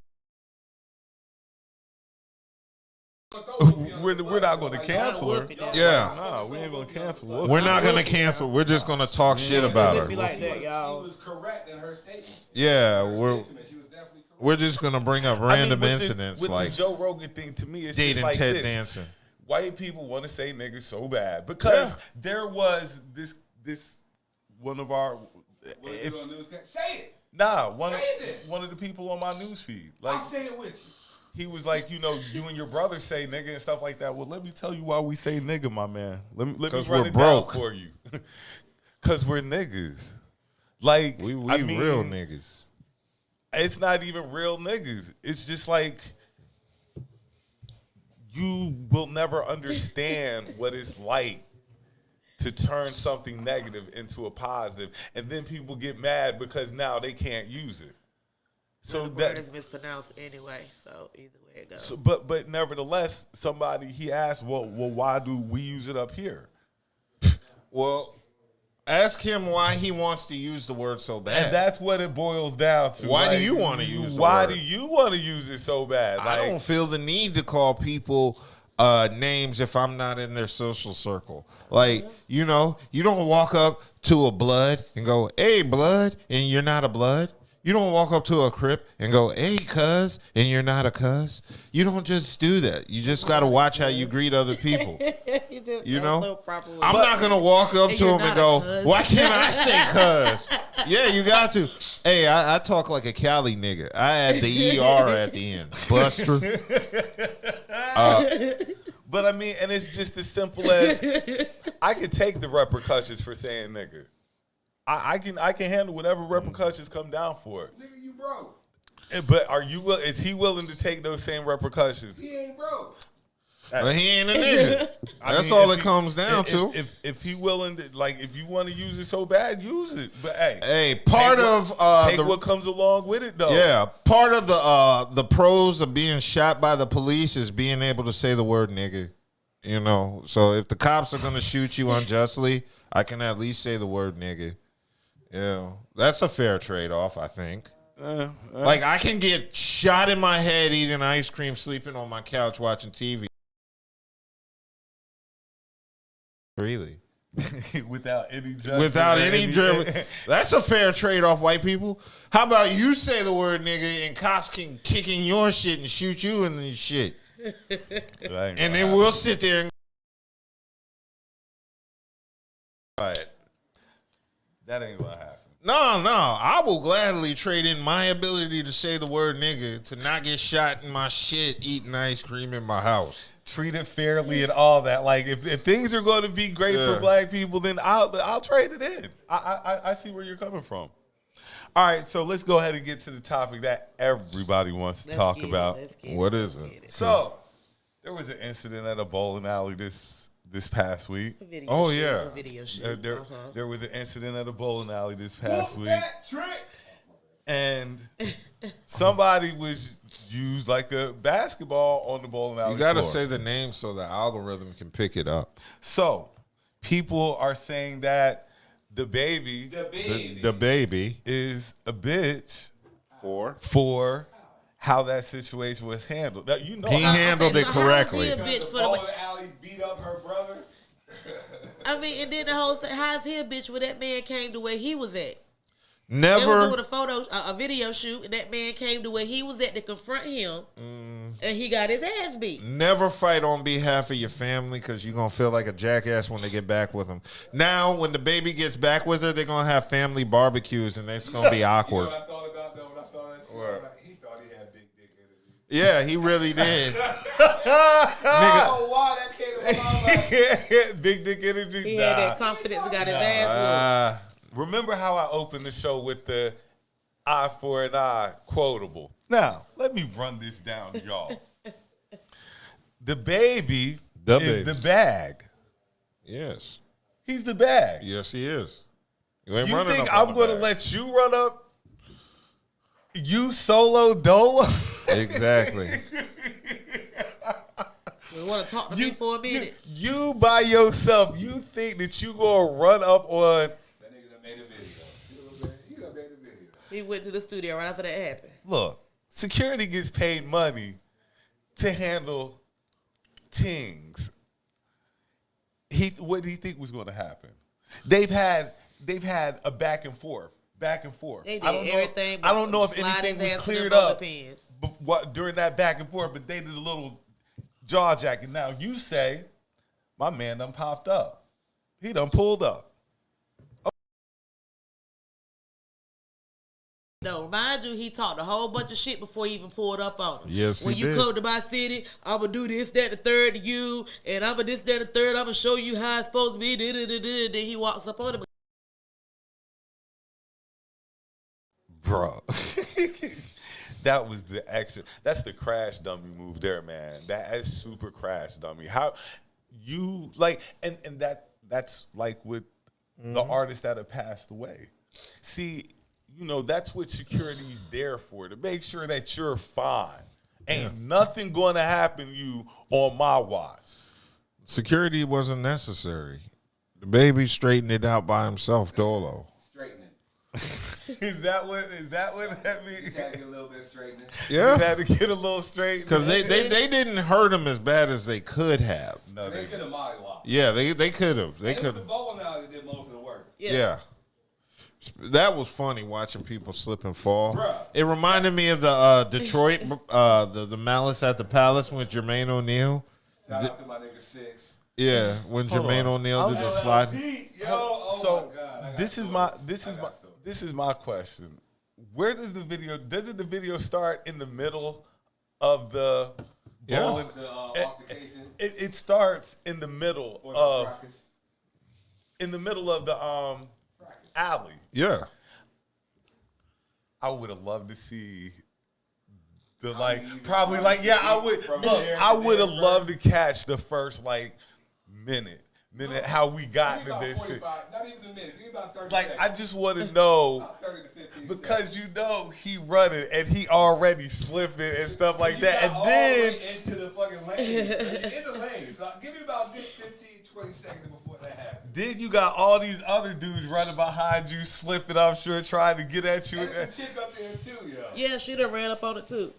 We're not going to cancel her. Yeah. No, we ain't going to cancel Whoopi. We're not going to cancel. We're just going to talk shit about her. Be like that, y'all. She was correct in her statement. Yeah, She was definitely correct. we're just going to bring up random with incidents with like the Joe Rogan thing. To me, it's dating just like Ted this. Danson. White people want to say niggas so bad because there was this one of our Say it. Nah, Say it one of the people on my news feed. Like, I'll say it with you. he was like, you know, you and your brother say nigga and stuff like that. Well, let me tell you why we say nigga, my man. Let me run it broke. down for you. Because we're niggas. Like, We I mean, real niggas. It's not even real niggas. It's just like, you will never understand what it's like to turn something negative into a positive, and then people get mad because now they can't use it. So the word is mispronounced anyway. So either way it goes. So, but nevertheless, he asked, well, why do we use it up here? Well, ask him why he wants to use the word so bad. And that's what it boils down to. Why like, do you want to use the Why word? do you want to use it so bad? Like, I don't feel the need to call people names if I'm not in their social circle. Like, you know, you don't walk up to a blood and go, hey, blood, and you're not a blood. You don't walk up to a Crip and go, hey, cuz, and you're not a cuz. You don't just do that. You just got to watch how you greet other people. You know? I'm not going to walk up to him and go, why can't I say cuz? Yeah, you got to. Hey, I talk like a Cali nigga. I add the ER at the end. Buster. But I mean, and it's just as simple as I can take the repercussions for saying nigga. I can handle whatever repercussions come down for it. Nigga, you broke. But is he willing to take those same repercussions? He ain't broke. But he ain't a nigga. That's mean, all if it comes down to. If he willing to, like, if you want to use it so bad, use it. But Hey, take what comes along with it, though. Yeah, part of the pros of being shot by the police is being able to say the word nigga. You know, so if the cops are gonna shoot you unjustly, I can at least say the word nigga. Yeah, that's a fair trade-off, I think. Like, I can get shot in my head eating ice cream, sleeping on my couch, watching TV. Really? Without any judgment. Without any driven. That's a fair trade-off, white people. How about you say the word nigga and cops can kick in your shit and shoot you in the shit? And then we'll sit there and that ain't gonna happen. No, I will gladly trade in my ability to say the word nigga to not get shot in my shit eating ice cream in my house. Treat it fairly and all that. Like, if things are going to be great for black people, then I'll trade it in. I see where you're coming from. All right, so let's go ahead and get to the topic that everybody wants to talk about. What is it? So, there was an incident at a bowling alley this past week. Oh, yeah. There was an incident at a bowling alley this past week. That trick. And somebody was used like a basketball on the bowling alley. You got to floor. say the name so the algorithm can pick it up. So, people are saying that the baby The baby is a bitch for how that situation was handled. Now, you know, he handled it correctly. How's he a bitch for the Bowling alley beat up her brother. I mean, and then the whole thing, how's he a bitch when that man came to where he was at? They were Never. doing a video shoot, and that man came to where he was at to confront him, and he got his ass beat. Never fight on behalf of your family because you're going to feel like a jackass when they get back with them. Now, when the baby gets back with her, they're going to have family barbecues, and it's going to be awkward. You know what I thought about though when I saw that shit? What? Like, he thought he had big dick energy. Yeah, he really did. I don't know why that came to my mind. Big dick energy. He had that confidence and got his ass Remember how I opened the show with the eye for an eye quotable? Now, let me run this down to y'all. The baby is the bag. Yes. He's the bag. Yes, he is. You ain't You running think up on I'm the going to bag. let you run up? You solo dolo? Exactly. We want to talk to me for a minute. You by yourself, you think that you going to run up on... That nigga done made a video. He done made a video. He went to the studio right after that happened. Look, security gets paid money to handle things. What did he think was going to happen? They've had a back and forth. They did I don't know, everything. I don't know if slide anything his was ass to them cleared roller up pins. during that back and forth, but they did a little jaw jacking. Now you say, my man done popped up. He done pulled up. No, mind you, he talked a whole bunch of shit before he even pulled up on him. Yes, when he you did. come to my city, I'm going to do this, that, the third to you, and I'm going to this, that, the third, I'm going to show you how it's supposed to be. Then he walks up on him. Bro, that was the extra. That's the crash dummy move there, man. That is super crash dummy. How you like, and that's like with the artists that have passed away. See, you know, that's what security's there for, to make sure that you're fine. Ain't nothing going to happen to you on my watch. Security wasn't necessary. The baby straightened it out by himself, dolo. Straightening. Is that what that means? Had to get a little bit straightening. Yeah. You had to get a little straight. Because they didn't hurt him as bad as they could have. No, They could have mollywop. Yeah, they could have. They It was could the have. bowling alley that did most of the work. Yeah. That was funny watching people slip and fall. Bruh. It reminded me of the Detroit, the Malice at the Palace with Jermaine O'Neal. Shout out to my nigga Six. Yeah, when Hold Jermaine on. O'Neal did the slide. So my God. I got this is stories. my I got stories. this is my question. Where does the video start in the middle of the Yeah. bowling. The altercation. It starts in the middle Or the of fracas. the alley. Yeah. I would have loved to see the I mean, I would from look. there I to would have there loved to catch the first minute how we got Give into me about this. 45, not even a minute. Give me about 30 Like seconds. I just want to know About 30 to 15 because seconds. he running and he already slipping and stuff like You that, got and all then the way into the fucking lane. So you're in the lane. So give me about 15, 20 seconds before that happens. then you got all these other dudes running behind you, slipping. I'm sure trying to get at you. And there's a chick up there too, yo. Yeah, she done ran up on it too.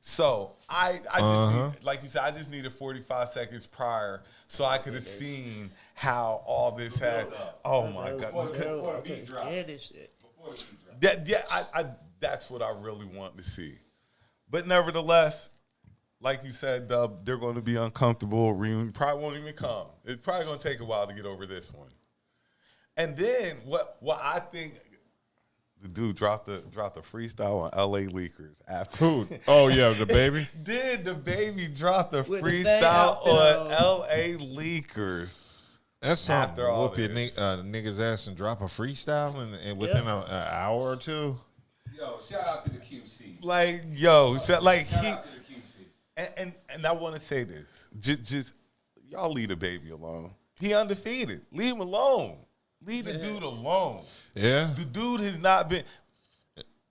So I just need, like you said, I just needed 45 seconds prior so I could have seen how all this had. Oh my Before god! the beat drop. Yeah, this shit. Before the beat drop. I that's what I really want to see. But nevertheless, like you said, Dub, they're going to be uncomfortable. Reunion probably won't even come. It's probably going to take a while to get over this one. And then what I think. The dude dropped the freestyle on L.A. Leakers after. Who? Oh yeah, the baby. Did the baby drop the With the freestyle outfit on on. L.A. Leakers? That's something. After all Whoop your this. niggas ass and drop a freestyle and within an hour or two. Yo, shout out to the QC. Like yo, so, like Shout he out to the QC. and I want to say this. Just y'all leave the baby alone. He undefeated. Leave him alone. Leave the dude alone. Yeah. The dude has not been.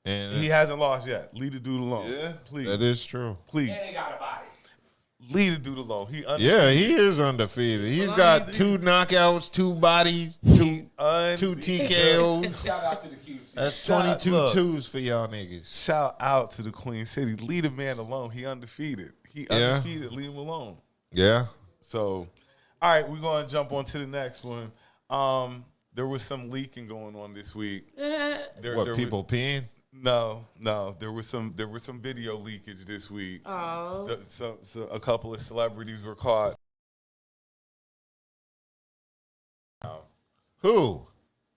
And He hasn't lost yet. Leave the dude alone. yeah, Please. that is true. Please. And they got a body. Leave the dude alone. He undefeated. Yeah, he is undefeated. He's got 2 knockouts, 2 bodies, 2 TKOs. Shout out to the QC. That's Shout- 22 look. twos for y'all niggas. Shout out to the Queen City. Leave the man alone. He undefeated. He Yeah. undefeated. Leave him alone. Yeah. So, all right, we're going to jump on to the next one. There was some leaking going on this week. What, people peeing? No. There was some video leakage this week. Oh. So a couple of celebrities were caught. Who?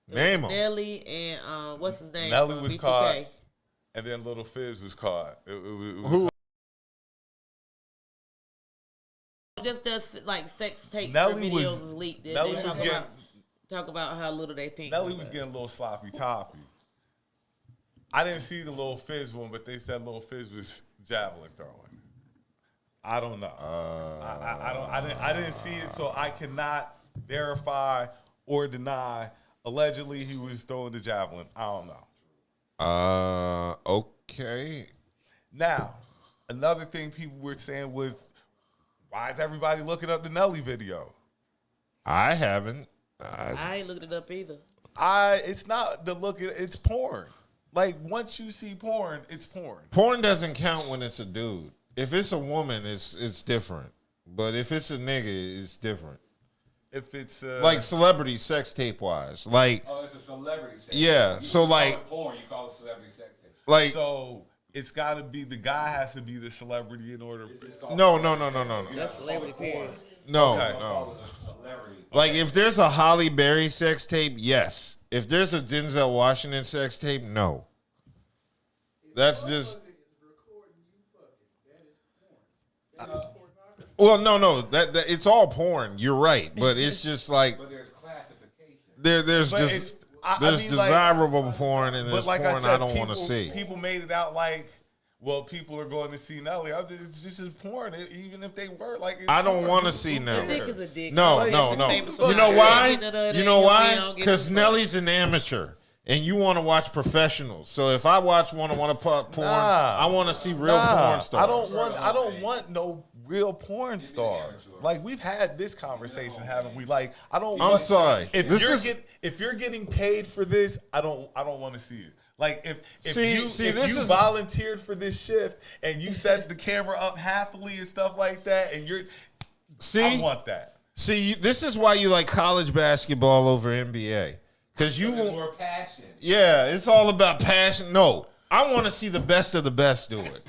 Name them. Nelly and what's his name? Nelly from was B2K. caught, and then Little Fizz was caught. It was Who? Just does like sex tape Nelly videos was- was leaked. They Nelly was talk about how little they think. Nelly was getting a little sloppy toppy. I didn't see the Little Fizz one, but they said Little Fizz was javelin throwing. I don't know. I didn't see it, so I cannot verify or deny. Allegedly, he was throwing the javelin. I don't know. Okay. Now, another thing people were saying was, why is everybody looking up the Nelly video? I haven't. I ain't looked it up either. It's not the look at it's porn. Like once you see porn, it's porn. Porn doesn't count when it's a dude. If it's a woman, it's different. But if it's a nigga, it's different. If it's Like celebrity sex tape wise. Like, Oh, it's a celebrity sex. yeah, You so call like- it porn, you call it celebrity sex tape. like so it's got to be the guy has to be the celebrity in order. It's called no. That's celebrity period. No, Okay. no. celebrity. Like if there's a Holly Berry sex tape, yes. If there's a Denzel Washington sex tape, no. That's just well, no. That it's all porn. You're right, but it's just like But there's classification. there's But just I there's mean, like- desirable porn and But there's like porn I said, I don't want to people- see. People made it out like, well, people are going to see Nelly. It's just porn, even if they were like. It's I don't porn. want to see Who Nelly. cares? Dick is a dick. No, Like, no. the famous You one. know why? Get none of You that, know we why? don't get Because no Nelly's an amateur, and you want to watch professionals. So if I want to put porn, I want to see real porn stars. I don't want no real porn stars. Like we've had this conversation, haven't we? Like I don't. I'm want, sorry. If This you're is- if you're getting paid for this, I don't want to see it. Like if See, you this you is- volunteered for this shift and you set the camera up happily and stuff like that, and I See, want that. see, this is why you like college basketball over NBA. Because you There's won't. more passion. Yeah, it's all about passion. No, I want to see the best of the best do it.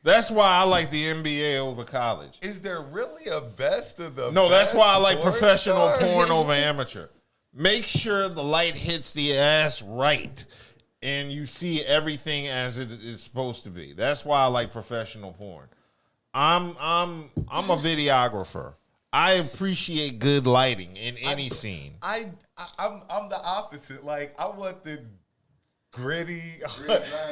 That's why I like the NBA over college. Is there really a best of the? No, that's best why I like porn professional star? porn over amateur. Make sure the light hits the ass right and you see everything as it is supposed to be. That's why I like professional porn. I'm a videographer. I appreciate good lighting in any scene. I'm the opposite. Like, I want the gritty,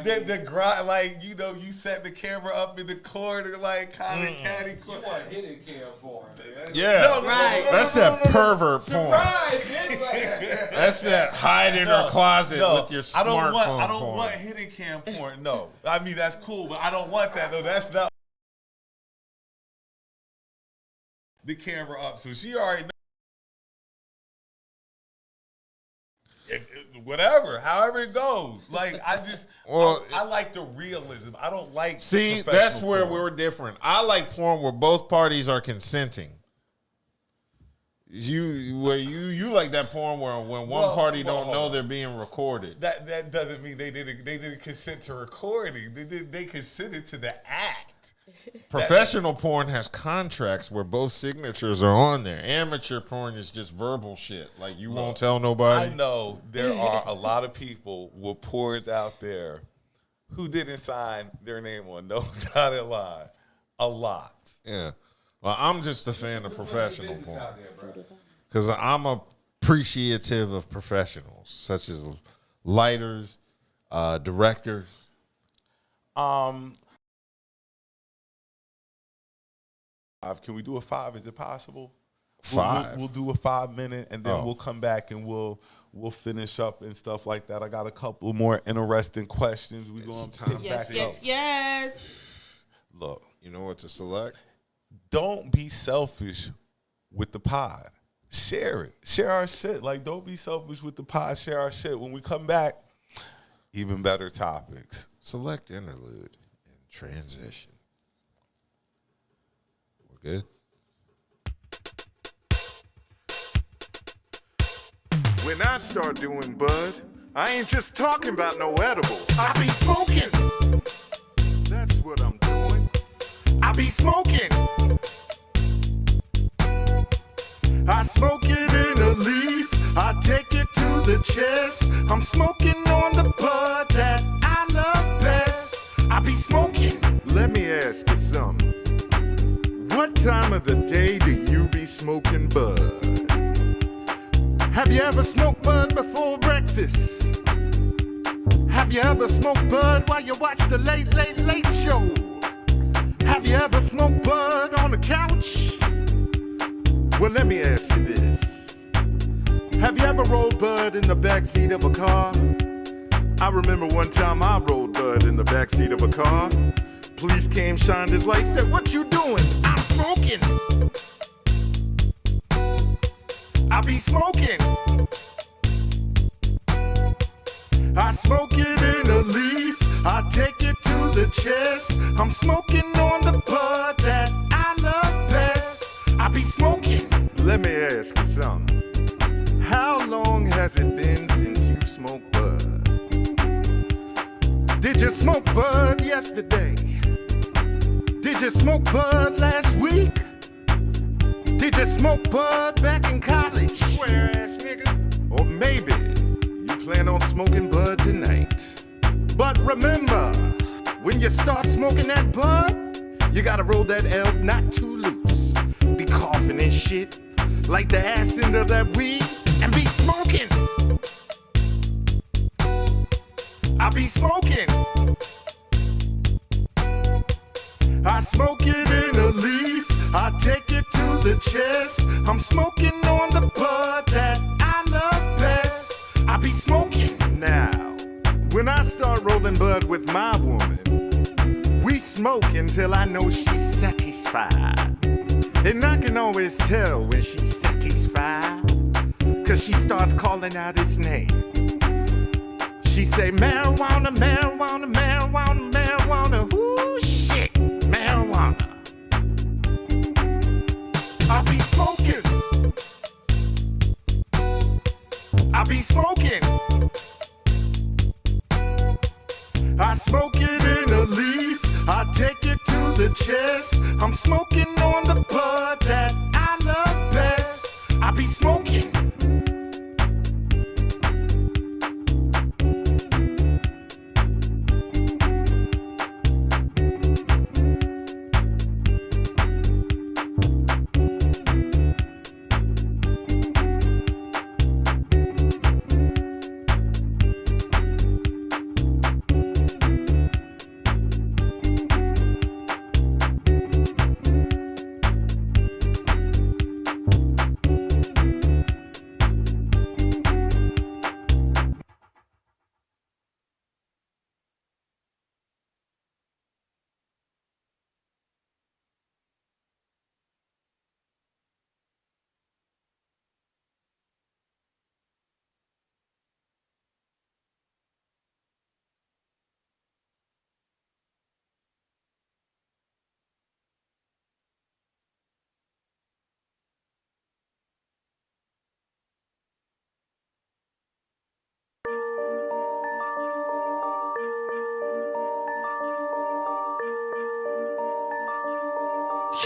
the grind. Like, you know, you set the camera up in the corner, like kind of catty corner. You want hidden cam porn, man. Yeah, right. That's that pervert porn. Surprise, bitch. That's that hide in her closet with your smartphone I don't porn. want hidden cam porn. No, I mean that's cool, but I don't want that. No, that's not the camera up. So she already knows. Whatever, however it goes. Like, I like the realism. I don't like. See, that's where we're different. I like porn where both parties are consenting. You like that porn where when one party don't know they're being recorded. That doesn't mean they didn't consent to recording. They consented to the act. Professional porn has contracts where both signatures are on there. Amateur porn is just verbal shit. Like, you won't tell nobody. I know there are a lot of people with porns out there who didn't sign their name on no dotted line. A lot. Yeah. Well, I'm just a fan of professional porn. Because I'm appreciative of professionals, such as lighters, directors. Can we do a 5? Is it possible? 5. We'll do a 5 minute, and then Oh. we'll come back and we'll finish up and stuff like that. I got a couple more interesting questions. We're going to pick back up. Yes. Look, You know what to select? don't be selfish with the pod. Share it. Share our shit. Like, don't be selfish with the pod. Share our shit. When we come back, even better topics. Select interlude and transition. We're good? When I start doing bud, I ain't just talking about no edibles. I be smoking. That's what I'm doing. I be smoking. I smoke it in a leaf. I take it to the chest. I'm smoking on the bud that I love best. I be smoking. Let me ask you something. What time of the day do you be smoking bud? Have you ever smoked bud before breakfast? Have you ever smoked bud while you watch the Late Late Late Show? Have you ever smoked bud on the couch? Well, let me ask you this. Have you ever rolled bud in the backseat of a car? I remember one time I rolled bud in the backseat of a car. Police came, shined his light, said, "What you doing?" "I'm smoking." I be smoking. I smoke it in a leaf. I take it to the chest. I'm smoking on the bud that I love best. I be smoking. Let me ask you something. How long has it been since you smoked bud? Did you smoke bud yesterday? Did you smoke bud last week? Did you smoke bud back in college? Square ass nigga. Or maybe you plan on smoking bud tonight. But remember, when you start smoking that bud, you gotta roll that L not too loose. Be coughing and shit like the ass end of that weed and be smoking. I be smoking. I smoke it in a leaf. I take it to the chest. I'm smoking on the bud that I love best. I be smoking. Now, when I start rolling bud with my woman, we smoke until I know she's satisfied. And I can always tell when she's satisfied, 'cause she starts calling out its name. She say, marijuana, marijuana, marijuana, marijuana. Ooh, shit, marijuana. I be smoking. I be smoking. I smoke it in a leaf. I take it to the chest. I'm smoking on the bud that I love best. I be smoking.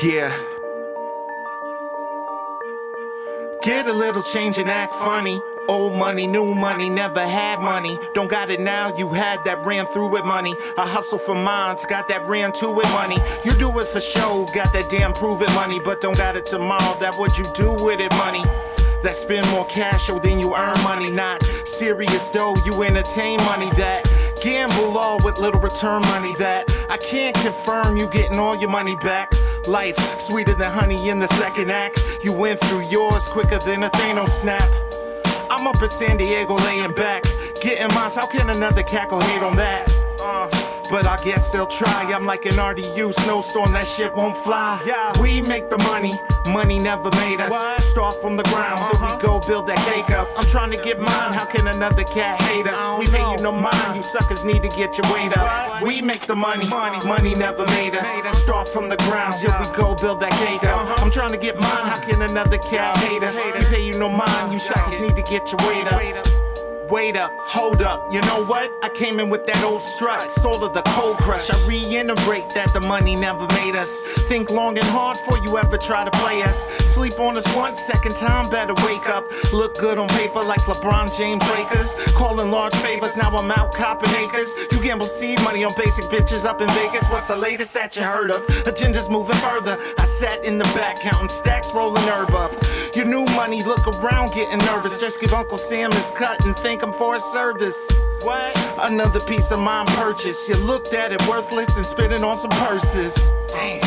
Yeah. Get a little change and act funny. Old money, new money, never had money. Don't got it now, you had that, ran through with money. I hustle for mines, got that, ran to with money. You do it for show, got that damn prove it money. But don't got it tomorrow, that what you do with it money. That spend more cash than you earn money. Not serious though, you entertain money. That gamble all with little return money. That I can't confirm you getting all your money back. Life sweeter than honey in the second act. You went through yours quicker than a Thanos snap. I'm up in San Diego laying back, getting mine. How can another cackle hate on that? But I guess they'll try. I'm like an RDU snowstorm, that shit won't fly. We make the money, money never made us. Start from the ground till we go build that cake up. I'm trying to get mine, how can another cat hate us? We pay you no mind, you suckers need to get your weight up. We make the money, money never made us. Start from the ground till we go build that cake up. I'm trying to get mine, how can another cat hate us? We pay you no mind, you suckers need to get your weight up. Wait up, hold up, you know what? I came in with that old strut, soul of the cold crush. I reiterate that the money never made us. Think long and hard before you ever try to play us. Sleep on us one second time, better wake up. Look good on paper like LeBron James Lakers. Calling large favors, now I'm out copping acres. You gamble seed money on basic bitches up in Vegas. What's the latest that you heard of? Agenda's moving further. I sat in the back counting stacks, rolling herb up. Your new money, look around getting nervous. Just give Uncle Sam his cut and thank him for his service. What? Another piece of mine purchase. You looked at it worthless and spitting on some purses. Damn.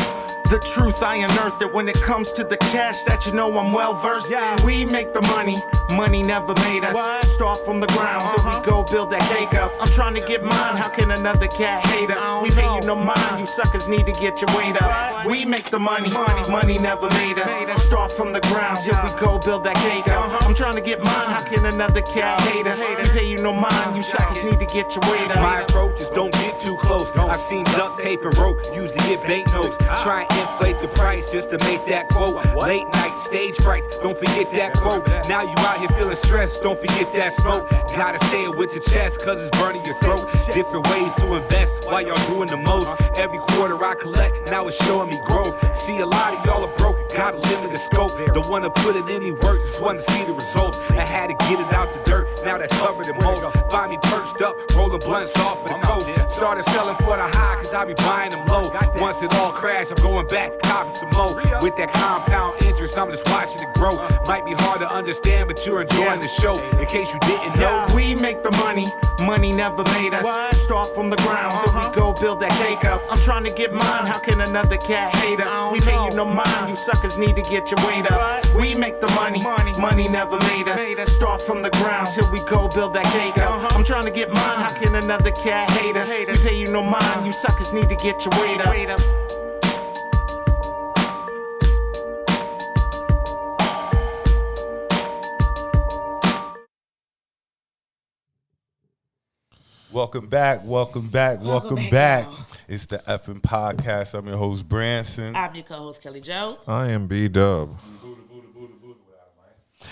The truth, I unearthed it when it comes to the cash that you know I'm well versed in. We make the money, money never made us. Start from the ground till we go build that cake up. I'm trying to get mine, how can another cat hate us? We pay you no mind, you suckers need to get your weight up. We make the money, money never made us. Start from the ground till we go build that cake up. I'm trying to get mine, how can another cat hate us? We pay you no mind, you suckers need to get your weight up. My approach is don't get too close. I've seen duct tape and rope used to get banknotes. Try and inflate the price just to make that quote. Late night stage frights, don't forget that quote. Now you out here feeling stressed, don't forget that smoke. Gotta say it with your chest, cause it's burning your throat. Different ways to invest while y'all doing the most. Every quarter I collect, now it's showing me growth. See a lot of y'all are broke, gotta limit the scope. Don't wanna put in any work, just wanna see the results. I had to get it out the dirt, now that's covered in mold. Find me perched up, rolling blunts off of the coast. Started selling for the high, cause I be buying them low. Once it all crashed, I'm going back, copy some more. With that compound interest, I'm just watching it grow. Might be hard to understand, but you're enjoying the show. In case you didn't know, we make the money, money never made us. Start from the ground till we go build that cake up. I'm trying to get mine, how can another cat hate us? We pay you no mind, you suckers need to get your weight up. We make the money, money never made us. Start from the ground till we go build that cake up. I'm trying to get mine, how can another cat hate us? We pay you no mind, you suckers need to get your weight up. Welcome back. Welcome back. It's the effing podcast. I'm your host, Branson. I'm your co-host, Kelli Jo. I am B.D.U.B.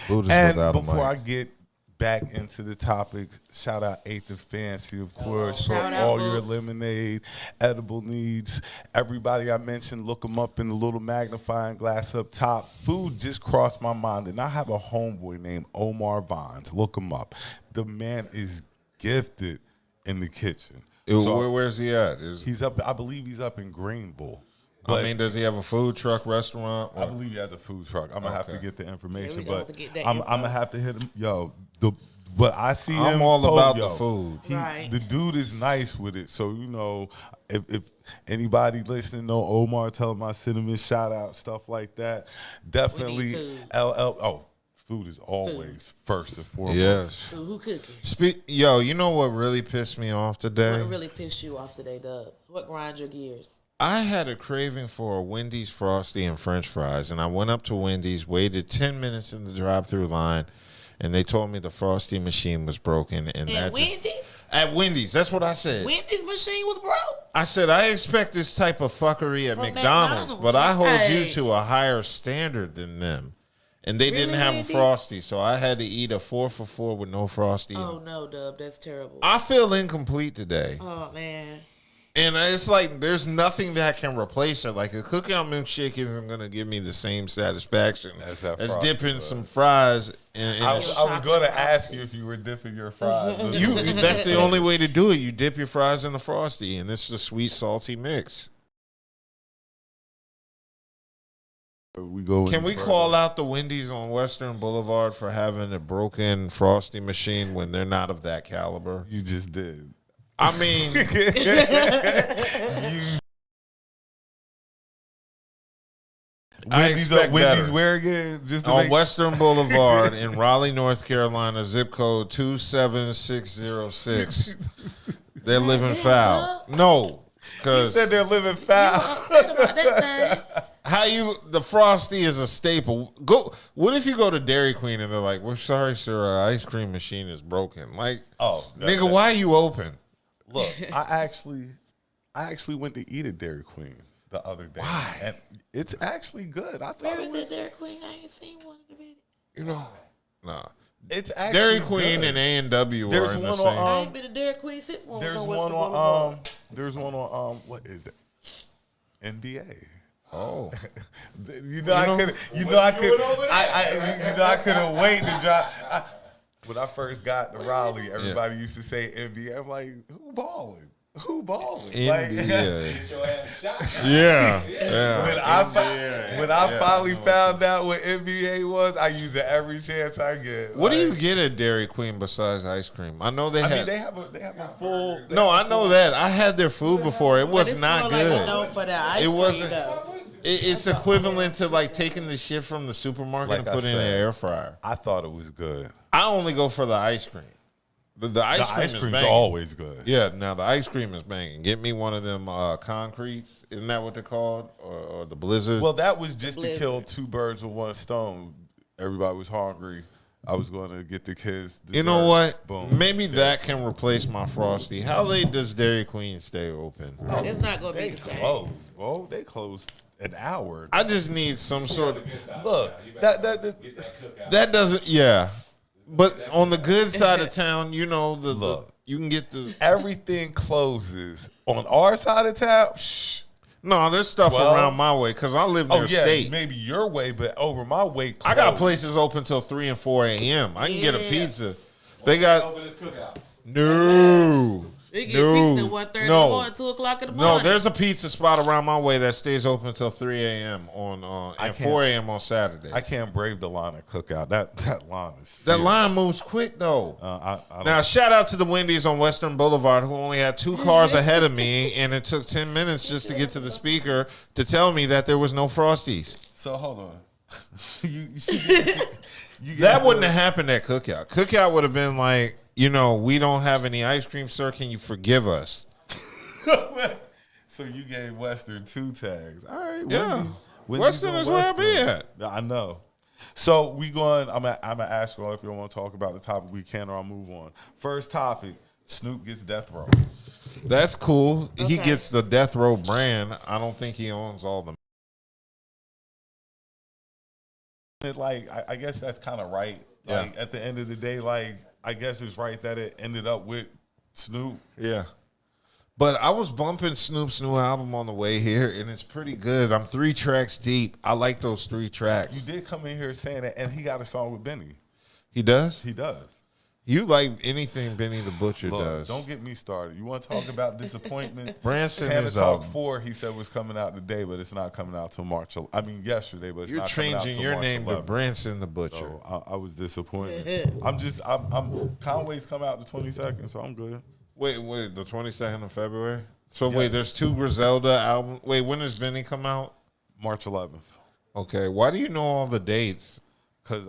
Buddha's And without a before mic. I get back into the topics, shout out 8th and Fancy, of course, for Shout out, all boo. your lemonade, edible needs. Everybody I mentioned, look them up in the little magnifying glass up top. Food just crossed my mind, and I have a homeboy named Omar Vines. Look him up. The man is gifted in the kitchen. Where's he at? He's up. I believe he's up in Greenville. I mean, does he have a food truck restaurant? I believe he has a food truck. I'm gonna have to get the information, Yeah, we but gonna get that I'm info. gonna have to hit him. But I see him. I'm all about yo, the food. Right. The dude is nice with it. So if anybody listening know Omar, tell him I sent him a shout out, stuff like that. Definitely food. Food is always first and foremost. Yes. So who cooking? You know what really pissed me off today? What really pissed you off today, Dub? What grinds your gears? I had a craving for a Wendy's Frosty and French fries, and I went up to Wendy's, waited 10 minutes in the drive-through line, and they told me the Frosty machine was broken. And At Wendy's? At Wendy's, that's what I said. Wendy's machine was broke? I said, I expect this type of fuckery at From McDonald's, McDonald's, but I hold you right. to a higher standard than them. And they didn't Really, have Wendy's? a Frosty, so I had to eat a 4 for $4 with no Frosty. Oh, no, Dub. That's terrible. I feel incomplete today. Oh, man. And it's like there's nothing that can replace it. Like a cookout milkshake isn't gonna give me the same satisfaction As as that dipping frosty some fries. I was going to ask you if you were dipping your fries. That's the only way to do it. You dip your fries in the Frosty, and it's the sweet salty mix. Can we call out the Wendy's on Western Boulevard for having a broken Frosty machine when they're not of that caliber? You just did. I mean, Wendy's where again? Just on Western Boulevard in Raleigh, North Carolina, zip code 27606. They're living foul. No, you said they're living foul. The Frosty is a staple. What if you go to Dairy Queen and they're like, "We're sorry, sir, our ice cream machine is broken." Like, nigga, why are you open? Look, I actually went to eat at Dairy Queen the other day. Why? And it's actually good. I thought Where it is was. it, Dairy Queen? I ain't seen one in a minute. You know, nah. It's actually Dairy Queen good. and A&W There's are in the one same. I ain't been to Dairy Queen since one. There's was one Western on Boulevard. There's one on what is that? NBA. Oh, I couldn't wait to drop. When I first got to Raleigh, everybody used to say NBA. I'm like, who balling? Who balling? NBA. Yeah. When I finally found out what NBA was, I use it every chance I get. What do you get at Dairy Queen besides ice cream? I know they have a full. No, I know that. I had their food before. It was not good. Known for that ice It cream, wasn't. though. It's equivalent to like taking the shit from the supermarket Like and I putting it in the said, air fryer. I thought it was good. I only go for the ice cream. The ice cream is cream's banging. always good. Yeah, now the ice cream is banging. Get me one of them concretes. Isn't that what they're called? Or the Blizzard? Well, that was just to kill two birds with one stone. Everybody was hungry. I was going to get the kids dessert. You know what? Boom. Maybe that can replace my Frosty. How late does Dairy Queen stay open? It's not going to be They the same. closed, bro. They closed an hour. I just need some sort of... Look, That doesn't... Yeah. But on the good side of town, you know, you can get the... everything closes. On our side of town, shh. No, there's stuff 12? around my way because I live near state. Maybe your way, but over my way, closed. I got places open till 3 and 4 a.m. I can get a pizza. They got... No. We get pizza at 1:30 in the morning, 2 o'clock in the morning. No, there's a pizza spot around my way that stays open until 3 a.m. and 4 a.m. on Saturday. I can't brave the line at Cookout. That line is fierce. That line moves quick, though. I Now, shout out to the Wendy's on Western Boulevard who only had 2 cars ahead of me, and it took 10 minutes just to get to the speaker to tell me that there was no Frosties. So, hold on. That wouldn't have happened at Cookout. Cookout would have been like, you know, we don't have any ice cream, sir. Can you forgive us? So you gave Western 2 tags. All right. Yeah. Wendy's Western on is where I be at. I know. So we going, I'm gonna ask y'all if you want to talk about the topic we can, or I'll move on. First topic, Snoop gets death row. That's cool. Okay. He gets the Death Row brand. I don't think he owns all the... Like, I guess that's kind of right. Like, at the end of the day, like, I guess it's right that it ended up with Snoop. Yeah. But I was bumping Snoop's new album on the way here, and it's pretty good. I'm 3 tracks deep. I like those 3 tracks. You did come in here saying that, and he got a song with Benny. He does? He does. You like anything Benny the Butcher Look, does. don't get me started. You want to talk about disappointment? Branson Tana is Talk 4, he said was coming out today, but it's not coming out till March. Yesterday, but it's You're not coming out changing till your March name 11th. to Branson the Butcher. So I was disappointed. I'm Conway's come out the 22nd, so I'm good. Wait, the 22nd of February? So wait, there's 2 Griselda albums. Wait, when does Benny come out? March 11th. Okay, why do you know all the dates? Because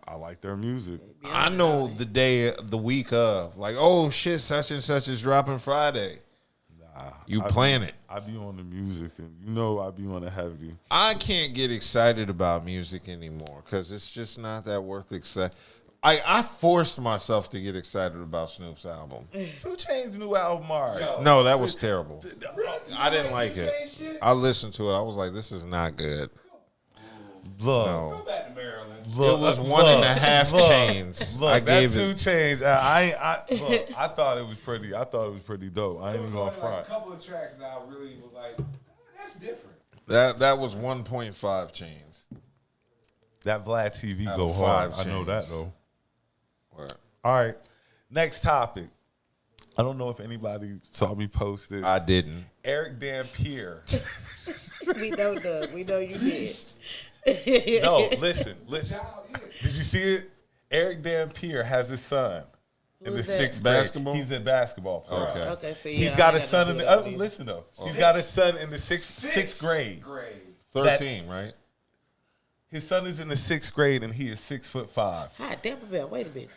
I like their music. I know the week of. Like, oh shit, such and such is dropping Friday. Nah. You plan it. I be on the music, and you know I be on the heavy. I can't get excited about music anymore because it's just not that worth excited. I forced myself to get excited about Snoop's album. 2 Chainz's new album, alright. No, that was terrible. I didn't like it. I listened to it. I was like, this is not good. Look, No. Go back to Maryland. Look, it was 1.5 chains. Look, I gave that 2 it. chains. I thought it was pretty. I thought it was pretty dope. I ain't even gonna Like front. a couple of tracks that I really was like, that's different. That was 1.5 chains. That Vlad TV Out go of hard. 5 I know that chains. though. What? All right, next topic. I don't know if anybody saw me post this. I didn't. Eric Dampier. We know, Doug. We know you did. No, listen. Did you see it? Eric Dampier has a son in the Who's that? 6th grade. Basketball? He's a basketball player. Okay. Okay, so yeah, He's got I a son in gotta the. do that. Listen though, he's got a son in the sixth grade. 13, right? His son is in the 6th grade and he is 6'5". Hi, damn it, wait a minute.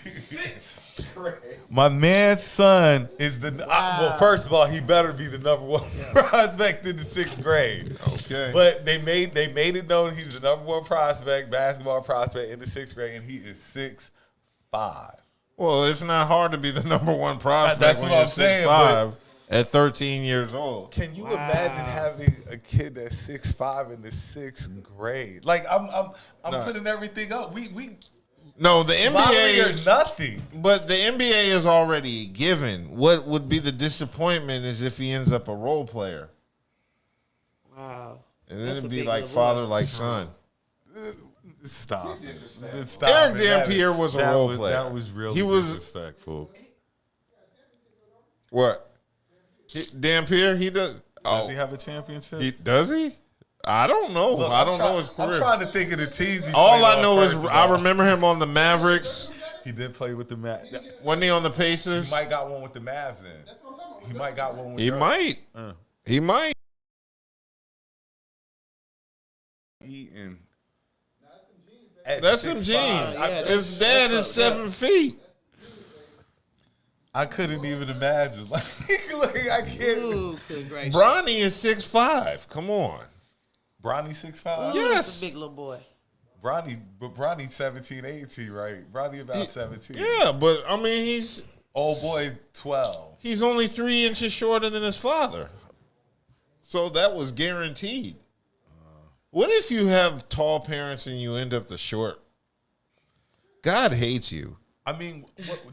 6th grade. My man's son is the. Well, first of all, he better be the number 1 prospect in the 6th grade. Okay. But they made it known he's the number 1 prospect, basketball prospect in the 6th grade, and he is 6'5". Well, it's not hard to be the number 1 prospect That's when what you're I'm saying, 6'5" at 13 years old. Can you imagine having a kid that's 6'5" in the 6th grade? Like I'm No. putting everything up. We No, the lottery or NBA, nothing. but the NBA is already given. What would be the disappointment is if he ends up a role player. Wow. And then That's it'd a be big like reward. father, like son. Stop. Disrespectful. Just stop Eric it. Dampier was a That role was- player. That was really He was- disrespectful. What? Dampier, he does. Does he have a championship? Does he? I don't know. Look, I don't know his I'm career. trying to think of the teams. He All played I on know is first of I all. remember him on the Mavericks. He did play with the Mavs. Wasn't he on the He Pacers? might got one with the Mavs then. He might got one with He Dirk. might. He might. Eating. That's some jeans. His dad is 7 feet. I couldn't even imagine. Like I can't. Ooh, good gracious. Bronny is 6'5". Come on. Bronny 6'5". Ooh, Yes. that's a big little boy. Bronny 17, 18, right? Bronny about 17. Yeah, but I mean he's Old boy 12. he's only 3 inches shorter than his father. So that was guaranteed. What if you have tall parents and you end up the short? God hates you. I mean,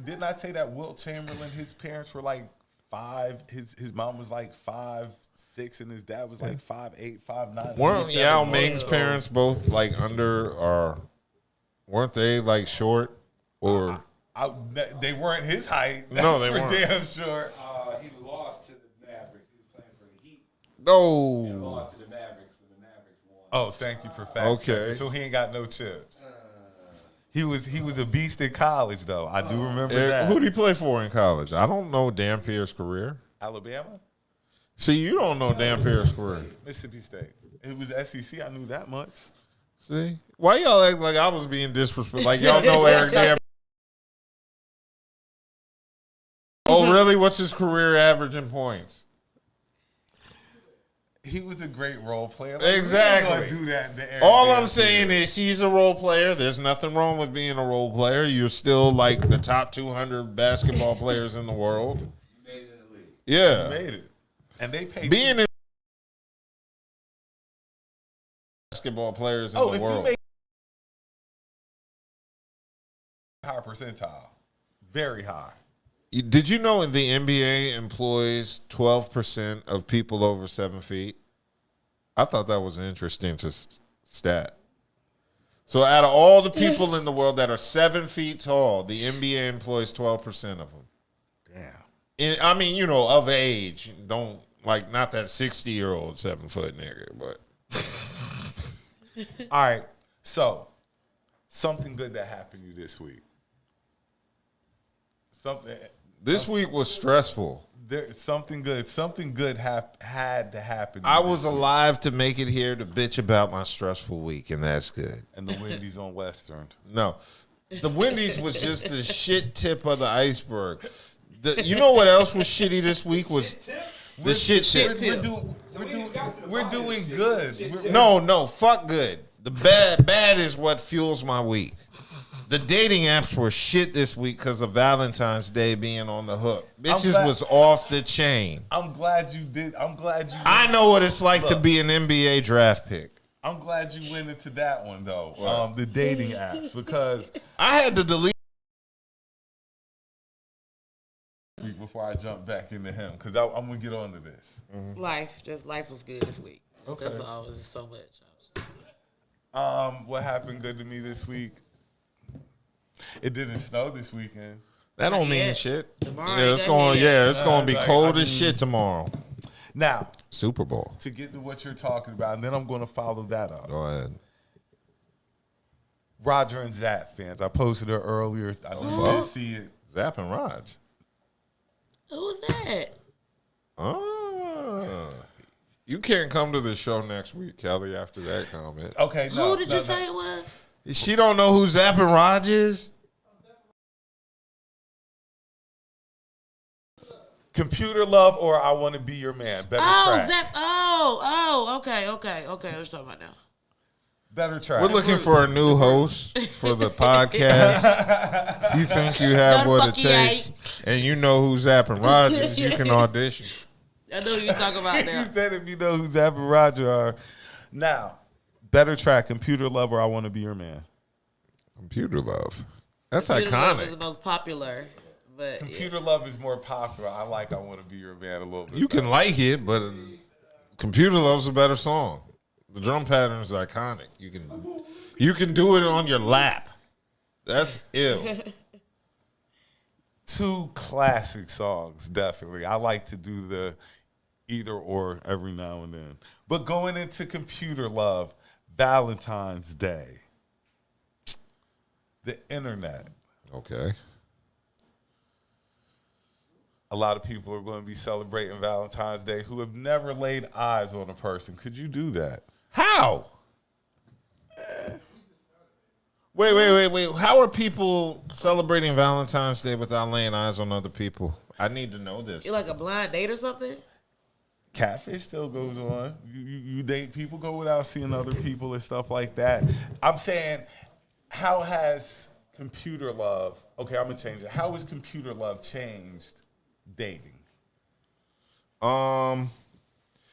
didn't I say that Wilt Chamberlain, his parents were like 5, his mom was like 5'6", and his dad was like 5'8", 5'9". Weren't Yao Ming's parents both like under or weren't they like short or They weren't his height. That's No, they for weren't. damn sure. He lost to the Mavericks. He was playing for the Heat. no? Lost to the Mavericks when the Mavericks won. Oh, thank you for fact Okay. checking. So he ain't got no chips. He was a beast in college though. I do remember that. Who did he play for in college? I don't know Dampier's career. Alabama, See, you don't know Dampier's career. Mississippi State. It was SEC. I knew that much. See, why y'all act like I was being disrespectful? Like y'all know Eric Dampier. Oh, really? What's his career average in points? He was a great role player. Exactly. We ain't gonna do that to Eric All I'm Dampier. saying is he's a role player. There's nothing wrong with being a role player. You're still like the top 200 basketball players in the world. Made it in the league. Yeah. He made it, and they paid. Being in basketball players in the if you world. make high percentile, very high. Did you know the NBA employs 12% of people over 7 feet? I thought that was an interesting stat. So out of all the people in the world that are 7 feet tall, the NBA employs 12% of them. Damn. I mean, you know, of age. Don't, like, not that 60-year-old 7 foot nigga, but. All right. So, something good that happened to you this week. This week was stressful. Something good had to happen. I was alive to make it here to bitch about my stressful week, and that's good. And the Wendy's on Western. No. The Wendy's was just the shit tip of the iceberg. You know what else was shitty this week was the shit tip. We're doing good. No, fuck good. The bad is what fuels my week. The dating apps were shit this week because of Valentine's Day being on the hook. Bitches was off the chain. I'm glad you did. I'm glad you. I know what it's like to be an NBA draft pick. I'm glad you went into that one though. The dating apps, because I had to delete. before I jump back into him, because I'm gonna get on to this. Life was good this week. Okay. That's all. It was just so much. What happened good to me this week? It didn't snow this weekend. That don't mean yet. shit. Tomorrow Yeah, ain't it's that going. yet. Yeah, it's going to be Like, cold I as mean- shit tomorrow. Now, Super Bowl. to get to what you're talking about, and then I'm going to follow that up. Go ahead. Roger and Zap fans. I posted it earlier. I know you didn't see it. Zap and Raj. Who's that? You can't come to the show next week, Kelly, after that comment. Okay, no. Who did you say it was? She don't know who Zap and Raj is? Computer Love or I Want to Be Your Man. Better track. Zap. Okay. What you talking about now? Better track. We're looking for a new host for the podcast. If you think you have No, what fuck it you takes and you know who Zap and Raj is, you can audition. I know who you talking about You now. said if you know who Zap and Roger are. Now, better track, Computer Love or I Want to Be Your Man. Computer Love. That's Computer Love is iconic. the most popular, but Computer Love is more popular. I like I Want to Be Your Man a little bit. You can like it, but Computer Love's a better song. The drum pattern is iconic. You can do it on your lap. That's ill. Two classic songs, definitely. I like to do the either or every now and then. But going into Computer Love, Valentine's Day, the internet. Okay. A lot of people are going to be celebrating Valentine's Day who have never laid eyes on a person. Could you do that? How? Wait. How are people celebrating Valentine's Day without laying eyes on other people? I need to know this. you like a blind date or something? Catfish still goes on. You date people, go without seeing other people and stuff like that. I'm saying, how has Computer Love, okay, I'm going to change it. How has Computer Love changed dating?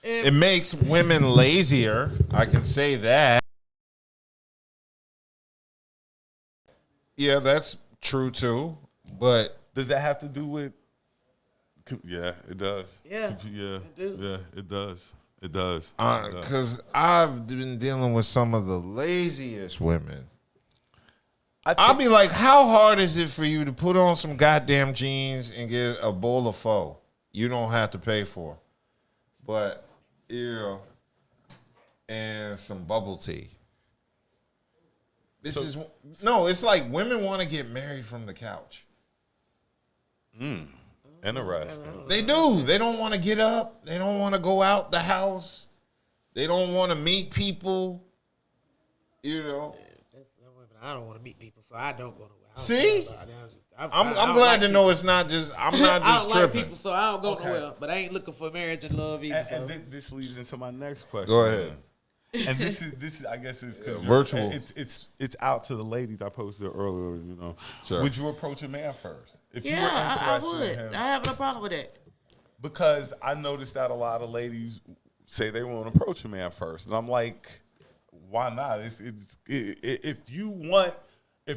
It makes women lazier. I can say that. Yeah, that's true too. But Does that have to do with? Yeah, it does. Yeah, Yeah, it do. yeah, it does. It does. because I've been dealing with some of the laziest women. I'll be like, how hard is it for you to put on some goddamn jeans and get a bowl of pho? You don't have to pay for, but and some bubble tea. It's like women want to get married from the couch. Interesting. They do. They don't want to get up. They don't want to go out the house. They don't want to meet people. I don't want to meet people, so I don't go nowhere. See? I'm don't glad like to know it's not just. I'm not I just don't like tripping. people, so I don't go Okay. nowhere. But I ain't looking for marriage and love either. And so. this leads into my next question. Go ahead. And this is I guess it's virtual. It's out to the ladies. I posted earlier. Sure. Would you approach a man first if you were Yeah, I interested would. in him? I have no problem with that. Because I noticed that a lot of ladies say they won't approach a man first, and I'm like, why not? If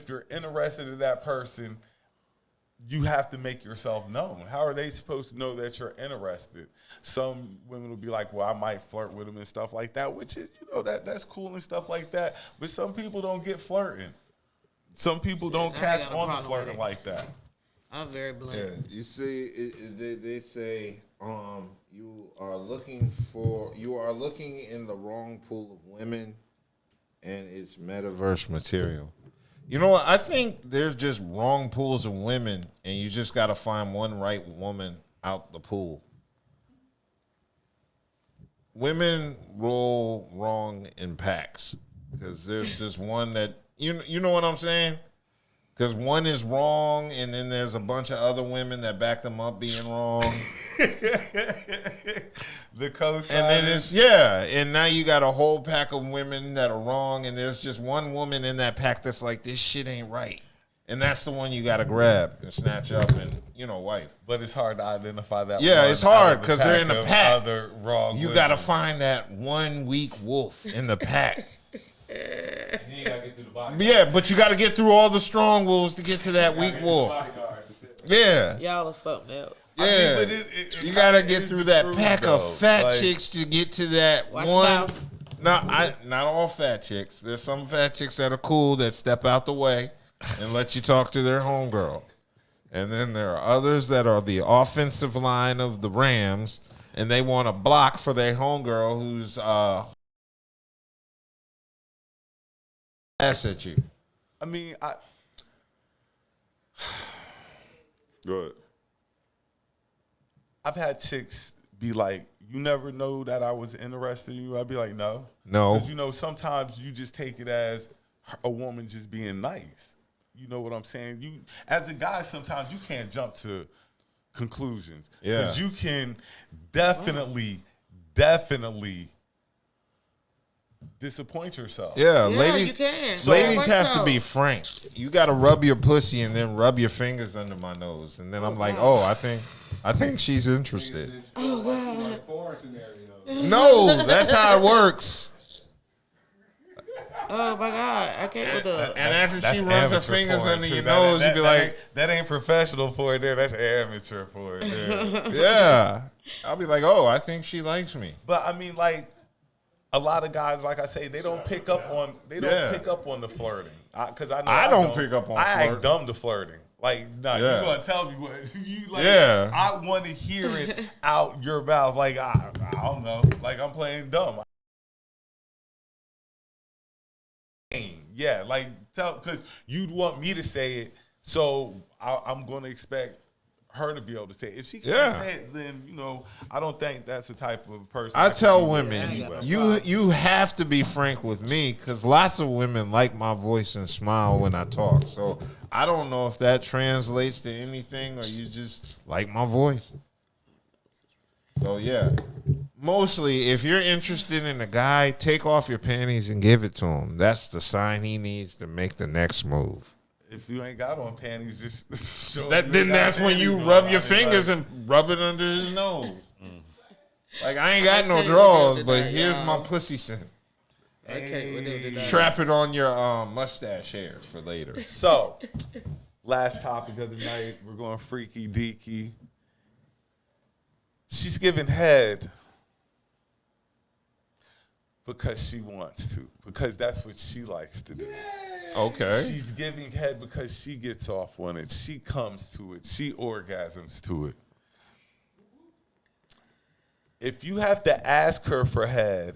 you're interested in that person, you have to make yourself known. How are they supposed to know that you're interested? Some women will be like, well, I might flirt with them and stuff like that, which is, that's cool and stuff like that. But some people don't get flirting. Some people don't I catch got a on to problem with flirting it. like that. I'm very blunt. Yeah, you see, they say you are looking in the wrong pool of women, and it's metaverse material. You know what? I think there's just wrong pools of women, and you just got to find one right woman out the pool. Women roll wrong in packs because there's just one that you know what I'm saying. Because one is wrong, and then there's a bunch of other women that back them up being wrong. The cosign. And then and now you got a whole pack of women that are wrong, and there's just one woman in that pack that's like, this shit ain't right. And that's the one you got to grab and snatch up and, wife. But it's hard to identify that. Yeah, one it's hard out of because they're in the of pack. Other wrong. You got to find that one weak wolf in the pack. And then you gotta get through the body. Yeah, but you got to get through all the strong wolves to get to that weak wolf. Yeah. Y'all are something else. Yeah. I mean, but you got to get through that truth, pack though. of fat Like- chicks to get to that Watch one. out. No, not all fat chicks. There's some fat chicks that are cool that step out the way and let you talk to their homegirl. And then there are others that are the offensive line of the Rams, and they want to block for their homegirl who's ass at you. I mean, Good. I've had chicks be like, "You never know that I was interested in you." I'd be like, "No, No. because sometimes you just take it as a woman just being nice. You know what I'm saying? You, as a guy, sometimes you can't jump to conclusions. Yeah. Because you can definitely disappoint yourself. Yeah, Yeah, ladies. you can. Ladies Yeah, have to be frank. You got to rub your pussy and then rub your fingers under my nose, and then I'm like, oh, I think she's interested. Oh god. Like porn scenario. No, that's how it works. Oh my god, I can't with the. And after That's she runs her amateur fingers porn, under too. your nose, you be like, that ain't professional for it there. That's amateur for it there. yeah. I'll be like, oh, I think she likes me. But I mean, like, a lot of guys, like I say, they don't pick up on the flirting. Because I don't pick up on I flirting. act dumb to flirting. Like, nah, Yeah. you gonna tell me what you like? Yeah. I want to hear it out your mouth. Like, I don't know. Like, I'm playing dumb. Yeah, like, because you'd want me to say it, so I'm going to expect her to be able to say it. If she can't say it, then, I don't think that's the type of person. I can tell be with women, anyway. you have to be frank with me because lots of women like my voice and smile when I talk. So I don't know if that translates to anything or you just like my voice. So yeah, mostly if you're interested in a guy, take off your panties and give it to him. That's the sign he needs to make the next move. If you ain't got on panties, just show Then that's when you rub your fingers and rub it under his nose. Like, I ain't got no drawers, but here's my pussy scent. Trap it on your mustache hairs for later. So, last topic of the night, we're going freaky deaky. She's giving head because she wants to, because that's what she likes to do. Okay. She's giving head because she gets off on it. She comes to it. She orgasms to it. If you have to ask her for head,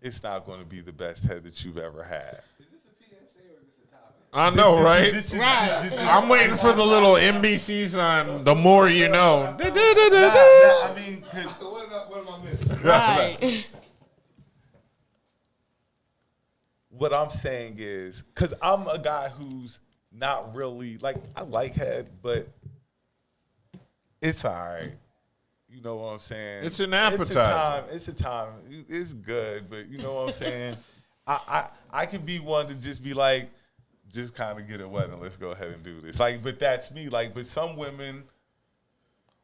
it's not going to be the best head that you've ever had. Is this a PSA or is this a topic? I know, right? Right. I'm waiting for the little NBC sign, the more you know. I mean, 'cause What am I missing? Right. what I'm saying is, because I'm a guy who's not really, like, I like head, but it's all right. You know what I'm saying? It's an appetizer. It's a time. It's good, but you know what I'm saying? I can be one to just be like, just kind of get it wet and let's go ahead and do this. Like, but that's me. Like, but some women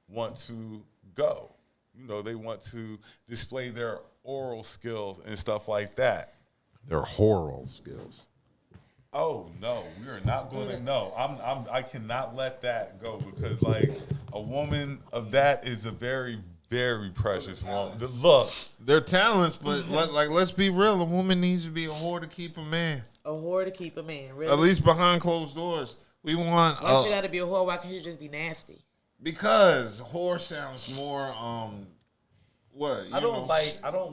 want to go. They want to display their oral skills and stuff like that. They're horrible skills. Oh no, we are not going to. No, I cannot let that go because like a woman of that is a very, very precious woman. Look, They're talents, but let's be real. A woman needs to be a whore to keep a man. A whore to keep a man. Really? At least behind closed doors. We want Why she got to be a whore? Why can't she just be nasty? because whore sounds more what I don't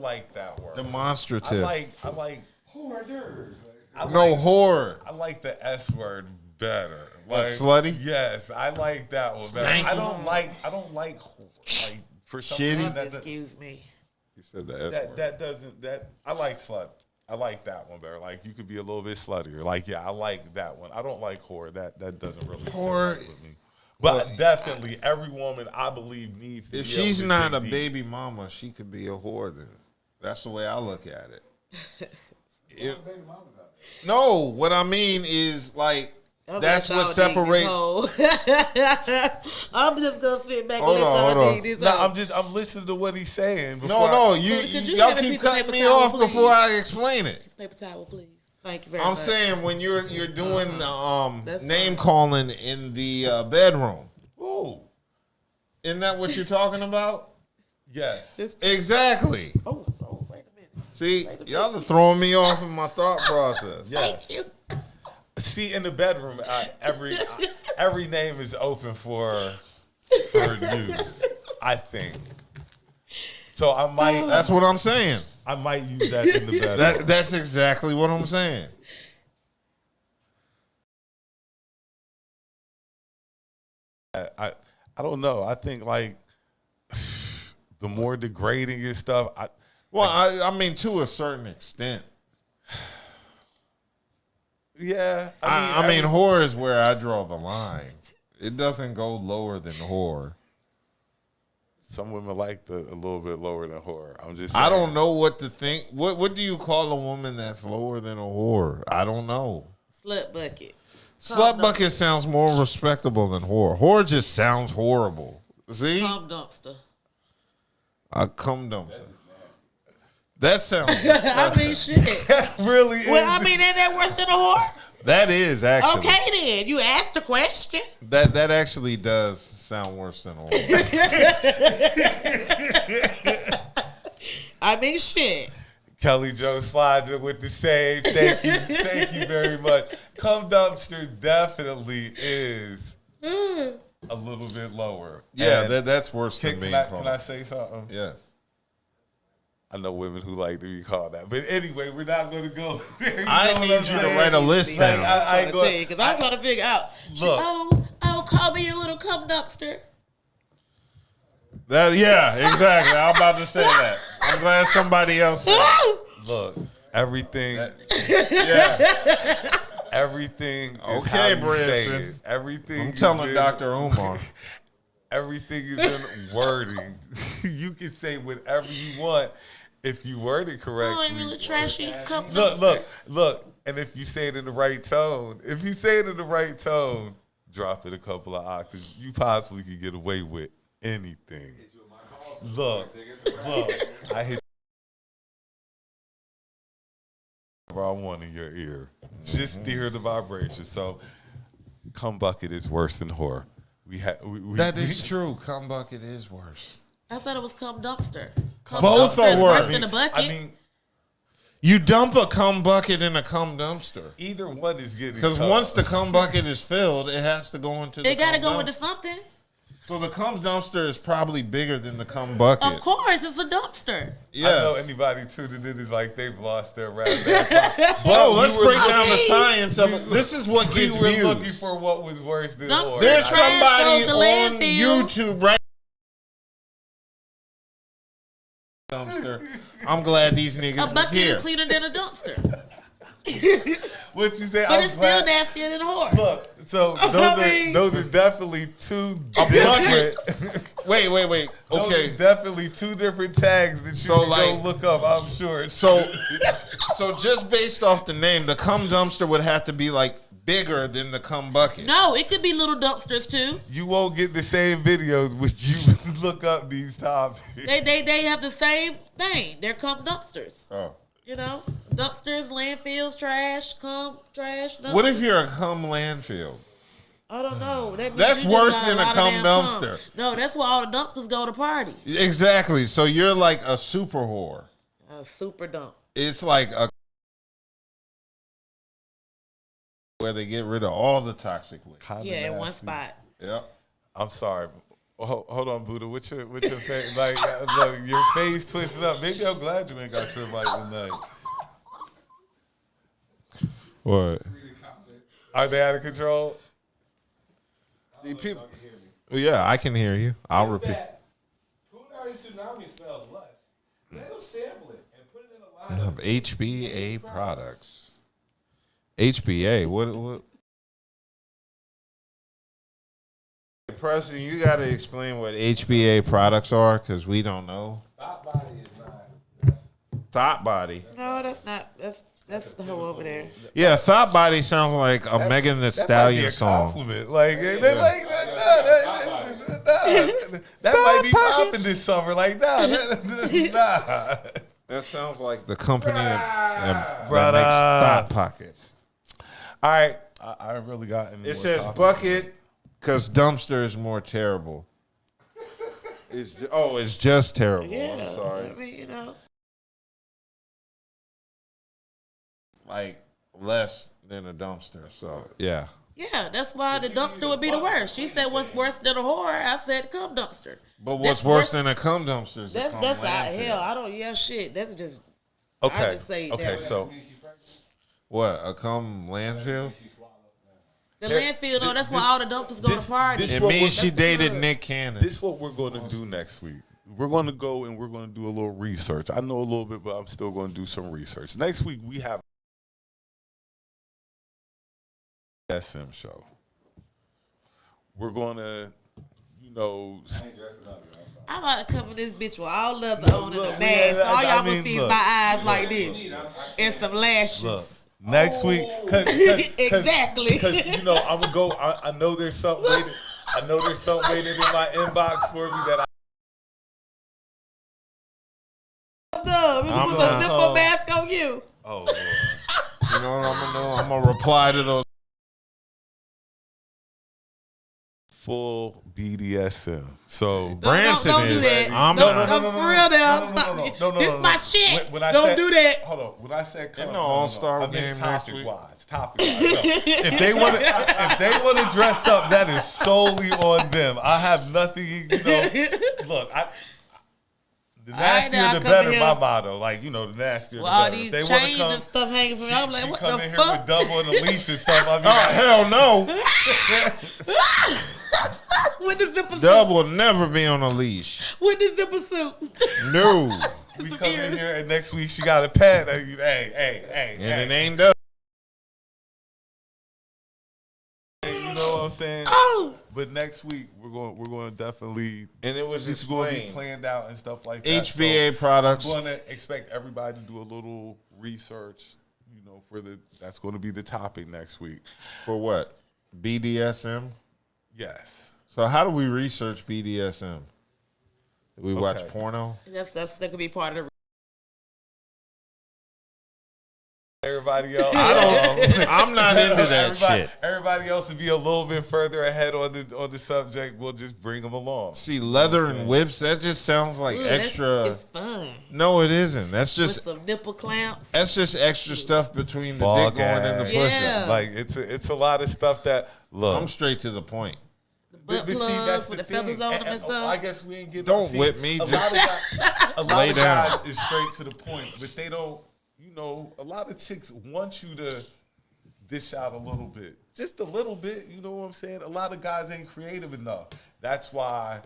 like that word. demonstrative. I like Hoarders. no whore. I like the S word better. What, Like slutty? Yes, I like that one better. Stanky? I don't like whore. Like for some Shitty? reason Excuse me. You said the S word. that doesn't I like slut. I like that one better. Like you could be a little bit sluttier. Like yeah, I like that one. I don't like whore. That doesn't really sit Whore- right with me. But definitely every woman I believe needs to If be able she's to not dig a deep. baby mama, she could be a whore then. That's the way I look at it. No, what I mean is like that's what separates. I'm just gonna sit back Hold and on, let hold y'all on. dig this No, out. I'm listening to what he's saying. No, Could you y'all have a keep piece of cutting paper me towel, off please? before I explain it. Paper towel, please. Thank you very I'm much. saying when you're doing That's name fine. calling in the bedroom, Ooh, isn't that what you're talking about? yes. Exactly. Oh, wait a minute. See, y'all are throwing me off in my thought process. Yes. Thank you. See, in the bedroom, every name is open for use. I think. So I might. That's what I'm saying. I might use that in the bedroom. That's exactly what I'm saying. I don't know. I think like the more degrading and stuff. I mean, to a certain extent. Yeah. I mean, whore is where I draw the line. It doesn't go lower than whore. Some women like a little bit lower than whore. I'm just saying. I don't know what to think. What do you call a woman that's lower than a whore? I don't know. Slut bucket. Slut bucket sounds more respectable than whore. Whore just sounds horrible. See? Cum dumpster. A cum dumpster. That sounds I mean, shit. really is. Well, I mean, ain't that worse than a whore? That is actually. Okay, then. You asked the question. That actually does sound worse than a whore. I mean, shit. Kelli Jo slides in with the save. Thank you very much. Cum dumpster definitely is a little bit lower. Yeah, And that's worse than being can called. I say something? Yes. I know women who like to be called that, but anyway, we're not going to go there. I need you to write a list Like, down. I I'm trying because I'm trying to figure out. Look. Oh, call me your little cum dumpster. Yeah, exactly. I was about to say that. I'm glad somebody else said it. Look, everything. Yeah. Everything. Is Okay, how you say Branson. it. Everything. I'm is telling in- Dr. Umar. Everything is in wording. You can say whatever you want if you word it Oh, correctly. ain't really trashy cum dumpster. Look. And if you say it in the right tone, drop it a couple of octaves. You possibly could get away with anything. Look. I hit whatever I want in your ear. Just to hear the vibration. So, cum bucket is worse than whore. That is true. Cum bucket is worse. I thought it was cum dumpster. Cum Both dumpster are is worse. than a bucket. I mean, You dump a cum bucket in a cum dumpster. either one is getting Because cut. once the cum bucket is filled, it has to go into the It got to cum go into dumpster. something. So the cum dumpster is probably bigger than the cum bucket. Of course, it's a dumpster. I know Yes. anybody tuned in is like they've lost their rap. Bro, let's we were break down the looking- science of it. This is what We gets were looking views. for what was worse than Dumpster. whore. There's Trash somebody goes to on landfill. YouTube right dumpster. I'm glad these niggas A was bucket here. is cleaner than a dumpster. What you say? But I'm it's glad- still nastier than a whore. Look, so I mean- those are definitely two bucket. different. Wait. Those Okay. are definitely two different tags that you So, can like- go look up. I'm sure. So just based off the name, the cum dumpster would have to be like bigger than the cum bucket. No, it could be little dumpsters too. You won't get the same videos when you look up these topics. They have the same thing. They're cum dumpsters. Oh. You know, dumpsters, landfills, trash, cum, trash. What if you're a cum landfill? I don't know. That means That's you just worse got than a lot of cum damn dumpster. No, that's where all the dumpsters go to party. Exactly. So you're like a super whore. A super dump. It's like a where they get rid of all the toxic waste. Yeah, in one spot. Yep. I'm sorry. Hold on, Buddha. What's your face? Like, look, your face twisted up. Maybe I'm glad you ain't got your mic tonight. What? Are they out of control? See, people. Yeah, I can hear you. I'll repeat. Punari Tsunami smells less. Let them sample it and put it in a line. Of HBA products. HBA. What? Preston, you got to explain what HBA products are because we don't know. Thought body is not. Thought body. No, that's not. That's That's the hoe over there. Yeah, Thought Body sounds like a Megan Thee Stallion song. Compliment. Like they like that might be popping this summer. Like nah. That sounds like the company that makes Brother. Thought Pockets. All right, I really got. It says bucket because dumpster is more terrible. It's just terrible. Yeah, I'm sorry. I mean, you know. Like less than a dumpster. So yeah. Yeah, that's why the dumpster would be the worst. She said, "What's worse than a whore?" I said, "Cum dumpster." But what's worse than a cum dumpster is That's hell. I don't. Yeah, shit. That's just. I Okay. just say Okay. that. So what, a cum landfill? The landfill, though. That's why all the dumpsters go to parties. It means she dated Nick Cannon. this is what we're going to do next week. We're going to go and we're going to do a little research. I know a little bit, but I'm still going to do some research. Next week we have SM show. We're going to, I'm about to cover this bitch with all leather on and a mask. All y'all gonna see is my eyes like this and some lashes. look. Next week, Exactly. Because I'm gonna go. I know there's something waiting. I know there's something waiting in my inbox for me that No, we can put a zipper mask on you. Oh Lord. You know what I'm gonna do? I'm gonna reply to those. Full BDSM. So Branson don't do is. that. I'm No, not. for real now. Stop. This my shit. When I Don't said- do that. Hold on. When I said Ain't no All-Star I meant game next week. Topic wise. No. If they want to dress up, that is solely on them. I have nothing. Look, the nastier the better. My motto, like the nastier Well, the all better. these If they want to chains come, and stuff hanging from me. I'm like, she what come the in here fuck? with double and a leash and stuff. I mean, Oh hell no! With the zipper suit. Dub will never be on a leash. With the zipper suit. No, we come in here and next week she got a pet. Hey. and it ain't Dub. You know what I'm saying? Oh. But next week we're going to definitely, And it was it's going to be explained. planned out and stuff like that. HBA So products. I'm going to expect everybody to do a little research. That's going to be the topic next week. For what? BDSM. Yes. So how do we research BDSM? Do we watch porno? That could be part of the. Everybody else, I'm not into that shit. Everybody else would be a little bit further ahead on the subject. We'll just bring them along. See, leather and whips, that just sounds like extra. It's fun. No, it isn't. That's With just some nipple clamps. that's just extra stuff between the Ball dick going in the gag. pussy. Yeah. Like it's a lot of stuff that look. I'm straight to the point. Butt plugs with the feathers on them and stuff. I guess we ain't getting. Don't whip me. A Just lot lay of down. guys is straight to the point, but they don't. A lot of chicks want you to dish out a little bit, just a little bit. You know what I'm saying? A lot of guys ain't creative enough. That's why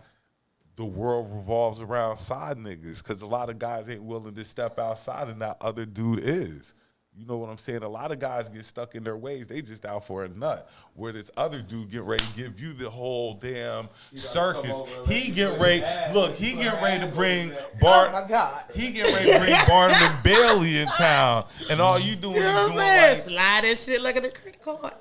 the world revolves around side niggas, because a lot of guys ain't willing to step outside, and that other dude is. You know what I'm saying? A lot of guys get stuck in their ways. They just out for a nut. Where this other dude get ready to give you the whole damn circus. He get ready. Look, he get ready to bring Bart. Oh my God. He get ready to bring Barnum and Bailey in town, and all you doing is doing like slide that shit like a credit card.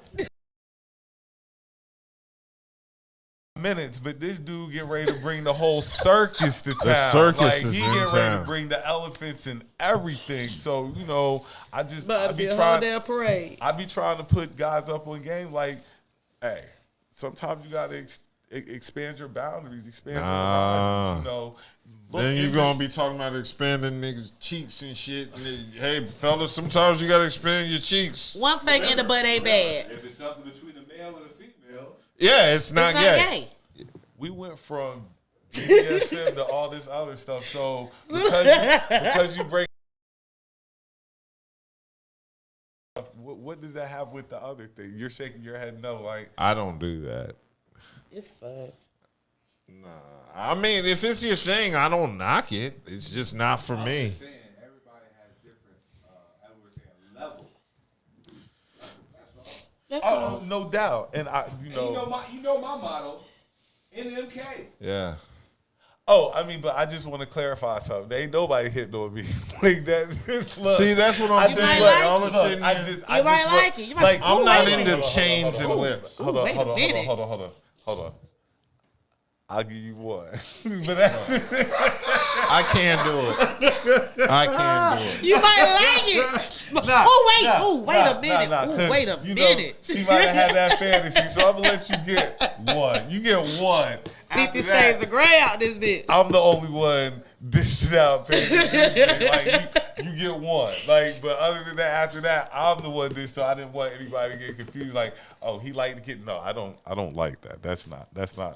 minutes, but this dude get ready to bring the whole circus to town. The circus like, is he in get ready town. to bring the elephants and everything. So I But be a whole trying. damn parade. I be trying to put guys up on game. Like, hey, sometimes you gotta expand your boundaries, expand your horizons. Look Then you into- gonna be talking about expanding niggas' cheeks and shit. And hey, fellas, sometimes you gotta expand your cheeks. One fake in the butt ain't bad. If it's something between a male and a female, Yeah, it's not, It's not gay. gay. We went from BDSM to all this other stuff. So because you break, what does that have with the other thing? You're shaking your head no. Like, I don't do that. It's fun. I mean, if it's your thing, I don't knock it. It's just not for me. saying everybody has different, as we're saying, levels. That's all. oh, no doubt. And And you know my motto, NMK. Yeah. Oh, I mean, but I just want to clarify something. There ain't nobody hitting on me like that. Look, See, that's what I'm saying. might like All it. of a sudden, I just You might like it. You might like, I'm not wait a into minute. chains and whips. Hold on, wait a hold on, minute. hold on. I'll give you one. But that's I can't do it. I can't do it. You might like it. Wait a minute. Wait a minute. She might have had that fantasy, so I'm gonna let you get one. You get one. 50 After Shades that, of Grey out this bitch. I'm the only one dishing out paying attention. Like you get one. Like, but other than that, after that, I'm the one dish. So I didn't want anybody to get confused. Like, oh, he liked the kid. No, I don't like that. That's not.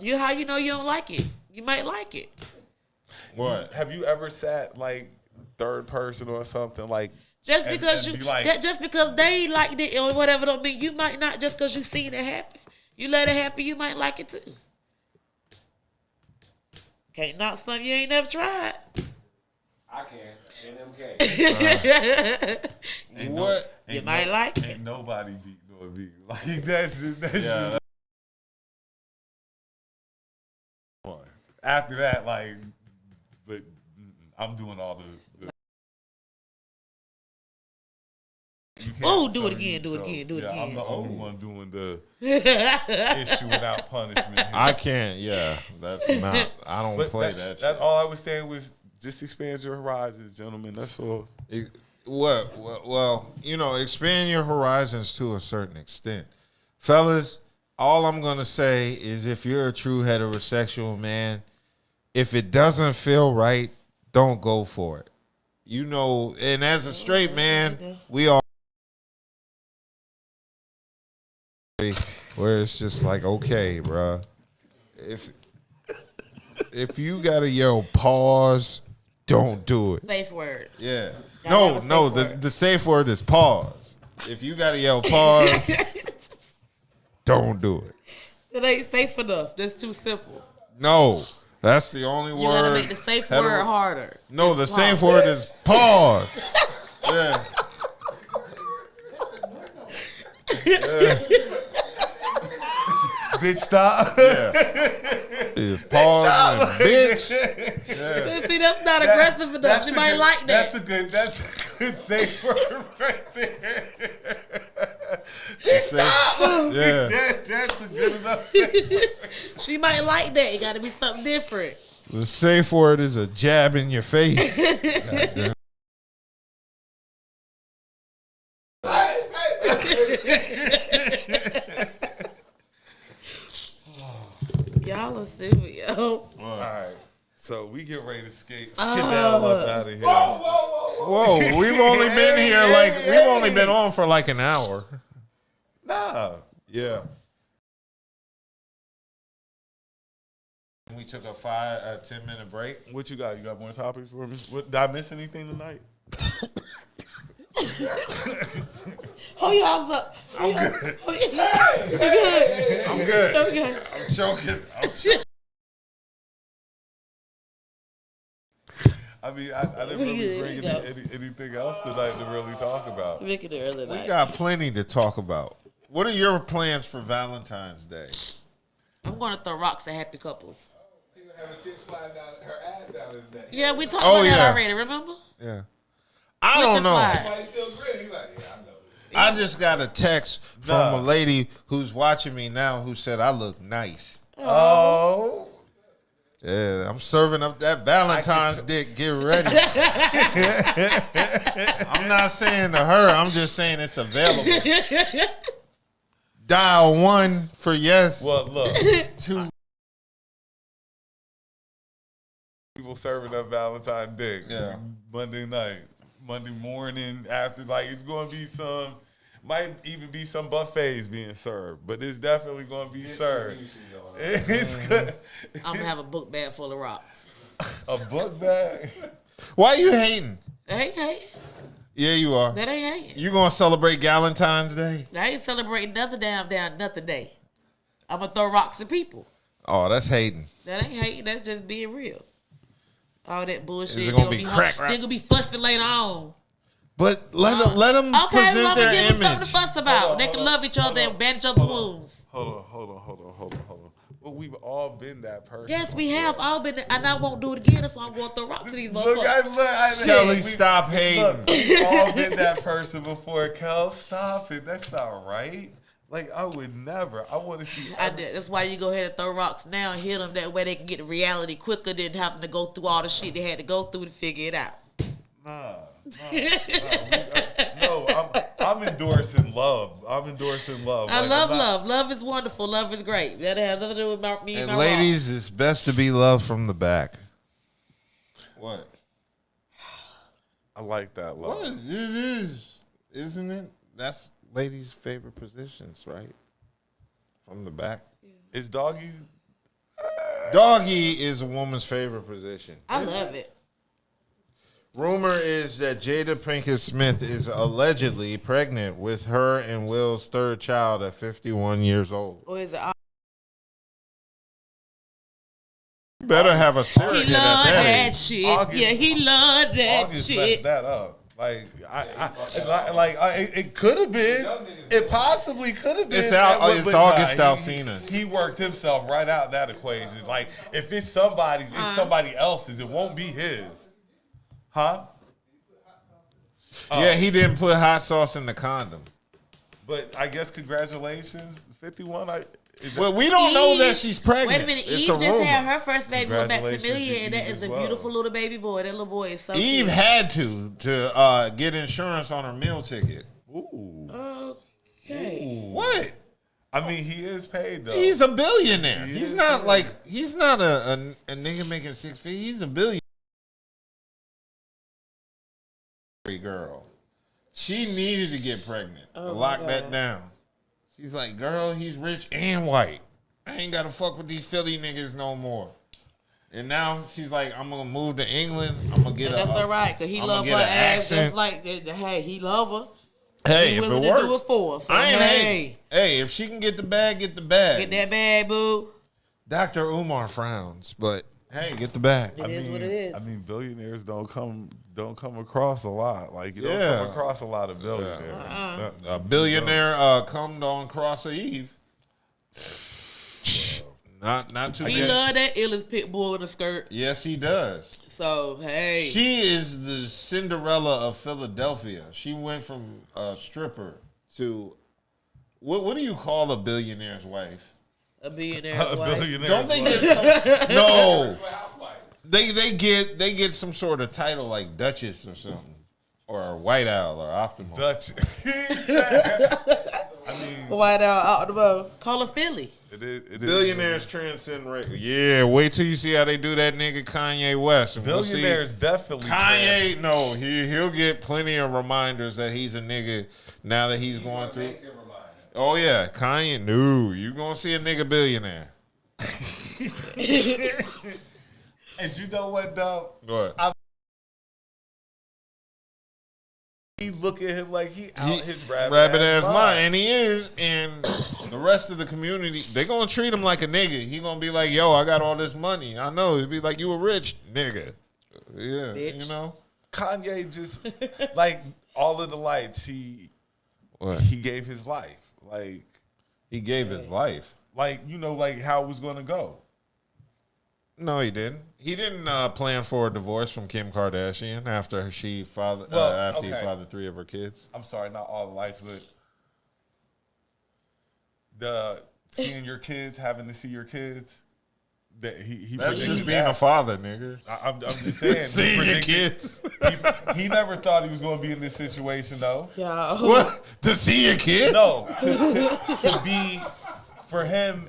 You how you know you don't like it? You might like it. What? Have you ever sat like third person or something like? Just because and be like, just because they liked it or whatever don't mean you might not. Just because you seen it happen, you let it happen, you might like it too. Can't knock something you ain't never tried. I can. NMK. What? You might like it. Ain't nobody beat no beat. Like that's Yeah. just one. After that, like, but I'm doing all the Oh, do it again, do it again, do it again. I'm the only one doing the issue without punishment. Here. I can't. Yeah, that's not. I don't But play that. that. All I was saying was just expand your horizons, gentlemen. That's all. Well, you know, expand your horizons to a certain extent. Fellas, all I'm going to say is if you're a true heterosexual man, if it doesn't feel right, don't go for it. You know, and as a straight man, we all where it's just like, okay, bruh, if you got to yell pause, don't do it. Safe word. Yeah. Gotta have a No, safe word. the safe word is pause. If you gotta yell pause, don't do it. It ain't safe enough. That's too simple. No, that's the only You word. gotta make the safe word harder. No, the It's safe pause. word is pause. Yeah. Bitch, stop. Is pause and bitch. See, that's not aggressive enough. She might like that. That's a good safe word right there. Yeah. That's a good enough safe word. She might like that. It got to be something different. The safe word is a jab in your face. Goddamn. Y'all are stupid, yo. All right. So we get ready to skate down up out of here. Whoa, we've only been here we've only been on for like an hour. Nah. Yeah. We took a 10-minute break. What you got? You got more topics for me? Did I miss anything tonight? Oh, y'all up. I'm good. You good? I'm good. Okay. I'm choking. I mean, I didn't really bring anything else tonight to really talk about. Make it early We night. got plenty to talk about. What are your plans for Valentine's Day? I'm going to throw rocks at happy couples. People have a chick slide down her ass down his neck. Yeah, we talked Oh, about that yeah. already, remember? Yeah. I don't know. slide. Why he still grinning? He's like, yeah, I know. I just got a text from a lady who's watching me now who said I look nice. Oh. Yeah, I'm serving up that Valentine's dick. Get ready. I'm not saying to her. I'm just saying it's available. Dial 1 for yes. Well, look. 2. People serving up Valentine dick. Yeah. Monday night. Monday morning after, like, it's going to be might even be some buffets being served, but it's definitely going to be served. It's good. I'm going to have a book bag full of rocks. A book bag? Why are you hating? That ain't hating. Yeah, you are. That ain't hating. You gonna celebrate Valentine's Day? I ain't celebrating nothing nothing day. I'm going to throw rocks at people. Oh, that's hating. That ain't hating. That's just being real. All that bullshit. Is it gonna be crack rap? They're going to be fussing later on. But let them Okay, present well, their give them something image. to fuss about. They can love each other and band each other's wounds. Hold on. But we've all been that person. Yes, we have all been, and I won't do it again. So I'm going to throw rocks to these motherfuckers. Kelly, stop hating. Look, we've all been that person before. Kel, stop it. That's not right. Like, I would never. I want to see. That's why you go ahead and throw rocks now and hit them. That way they can get the reality quicker than having to go through all the shit they had to go through to figure it out. No, I'm endorsing love. I'm endorsing love. I love love. Love is wonderful. Love is great. That has nothing to do with me and my ladies, it's best to be loved from the back. What? I like that love. What? It is, isn't it? That's ladies' favorite positions, right? From the back. Is doggy? Doggy is a woman's favorite position. I love it. Rumor is that Jada Pinkett Smith is allegedly pregnant with her and Will's third child at 51 years old. Or is it? You better have a surrogate He at love that that age. shit. August- Yeah, he love that August shit. messed that up. It could have been. It possibly could have been. It's But August nah, Alsina's. He worked himself right out that equation. Like, if it's somebody's, it's somebody else's. It won't be his. Huh? Yeah, he didn't put hot sauce in the condom. But I guess congratulations, 51. Well, we don't know Eve- that she's pregnant. Wait a minute. It's Eve a just rumor. had her first baby with Congratulations Maximilian, to and that Eve is as a well. beautiful little baby boy. That little boy is so Eve cute. had to get insurance on her meal ticket. Ooh. Okay. What? I mean, he is paid though. He's a billionaire. He He's is not paid. like he's not a nigga making 6 feet. He's a billionaire. Girl, she needed to get pregnant. Oh, Lock my that God. down. She's like, girl, he's rich and white. I ain't gotta fuck with these Philly niggas no more. And now she's like, I'm gonna move to England. I'm gonna get And that's all right, because he I'ma love her get an ass accent. just like that. Hey, he love her. Hey, He if it willing to works, do it for her. So, I ain't hey, hey, if she can get the bag, get the bag. get that bag, boo. Dr. Umar frowns, but hey, get the bag. It is what it is. I mean, billionaires don't come across a lot. Like, you don't Yeah. come across a lot of billionaires. A billionaire come on Cross Eve. Not too He bad. love that illest pit bull in a skirt. Yes, he does. So, hey. She is the Cinderella of Philadelphia. She went from a stripper to what do you call a billionaire's wife? A billionaire A wife. billionaire. Don't they get some, no? They get some sort of title like Duchess or something, or White Owl or Optimal. Dutch? I mean, White out the bow. Call her Philly. it is. Billionaires transcend race. Yeah, wait till you see how they do that nigga Kanye West. And Billionaires we'll definitely. Kanye, no, he'll get plenty of reminders that he's a nigga now that he's going through. Oh yeah, Kanye, no, you gonna see a nigga billionaire. And you know what, though? What? He look at him like he out his rabbit ass mind, and he is, and the rest of the community, they gonna treat him like a nigga. He gonna be like, yo, I got all this money. I know. He'd be like, you a rich nigga. Yeah, Bitch. you know. Kanye just like all of the lights. He gave his life. He gave his life. Like you know, like how it was gonna go. No, he didn't. He didn't plan for a divorce from Kim Kardashian after he fathered he fathered 3 of her kids. I'm sorry, not all the lights, but the seeing your kids, having to see your kids. That he That's predicted just being that. a father, nigga. I'm just saying. Seeing he your predicted- kids. He never thought he was going to be in this situation, though. Yeah. What? To see your kids? No, to be for him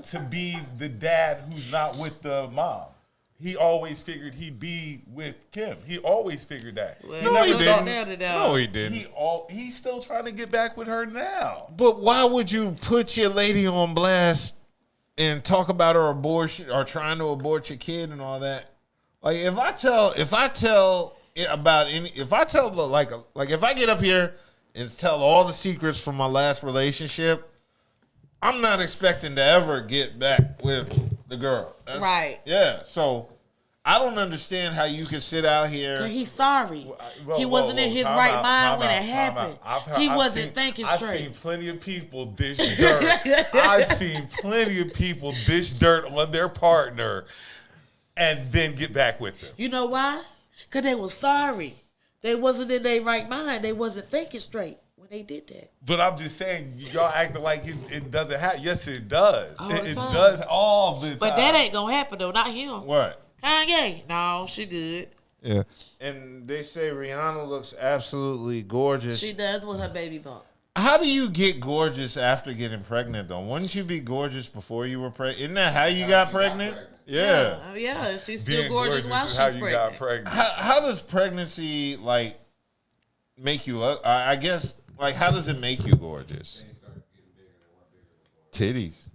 to be the dad who's not with the mom. He always figured he'd be with Kim. He always figured that. Well, No, he never didn't. thought that it out. No, he didn't. He's still trying to get back with her now. But why would you put your lady on blast and talk about her abortion or trying to abort your kid and all that? Like if I tell if I get up here and tell all the secrets from my last relationship, I'm not expecting to ever get back with the girl. Right. Yeah. So I don't understand how you can sit out here. He's sorry. He wasn't in his right mind when it happened. He wasn't thinking straight. I've seen plenty of people dish dirt. I've seen plenty of people dish dirt on their partner and then get back with them. You know why? Because they were sorry. They wasn't in their right mind. They wasn't thinking straight when they did that. But I'm just saying, y'all acting like it doesn't happen. Yes, it does. It time. does all the time. But that ain't going to happen, though. Not him. What? Kanye. No, she good. Yeah. And they say Rihanna looks absolutely gorgeous. She does with her baby bump. How do you get gorgeous after getting pregnant, though? Wouldn't you be gorgeous before you were pregnant? Isn't that how you got pregnant? Yeah. Yeah, she's still Being gorgeous while is she's how you pregnant. got pregnant. How does pregnancy, like, make you I guess, like, how does it make you gorgeous? Titties.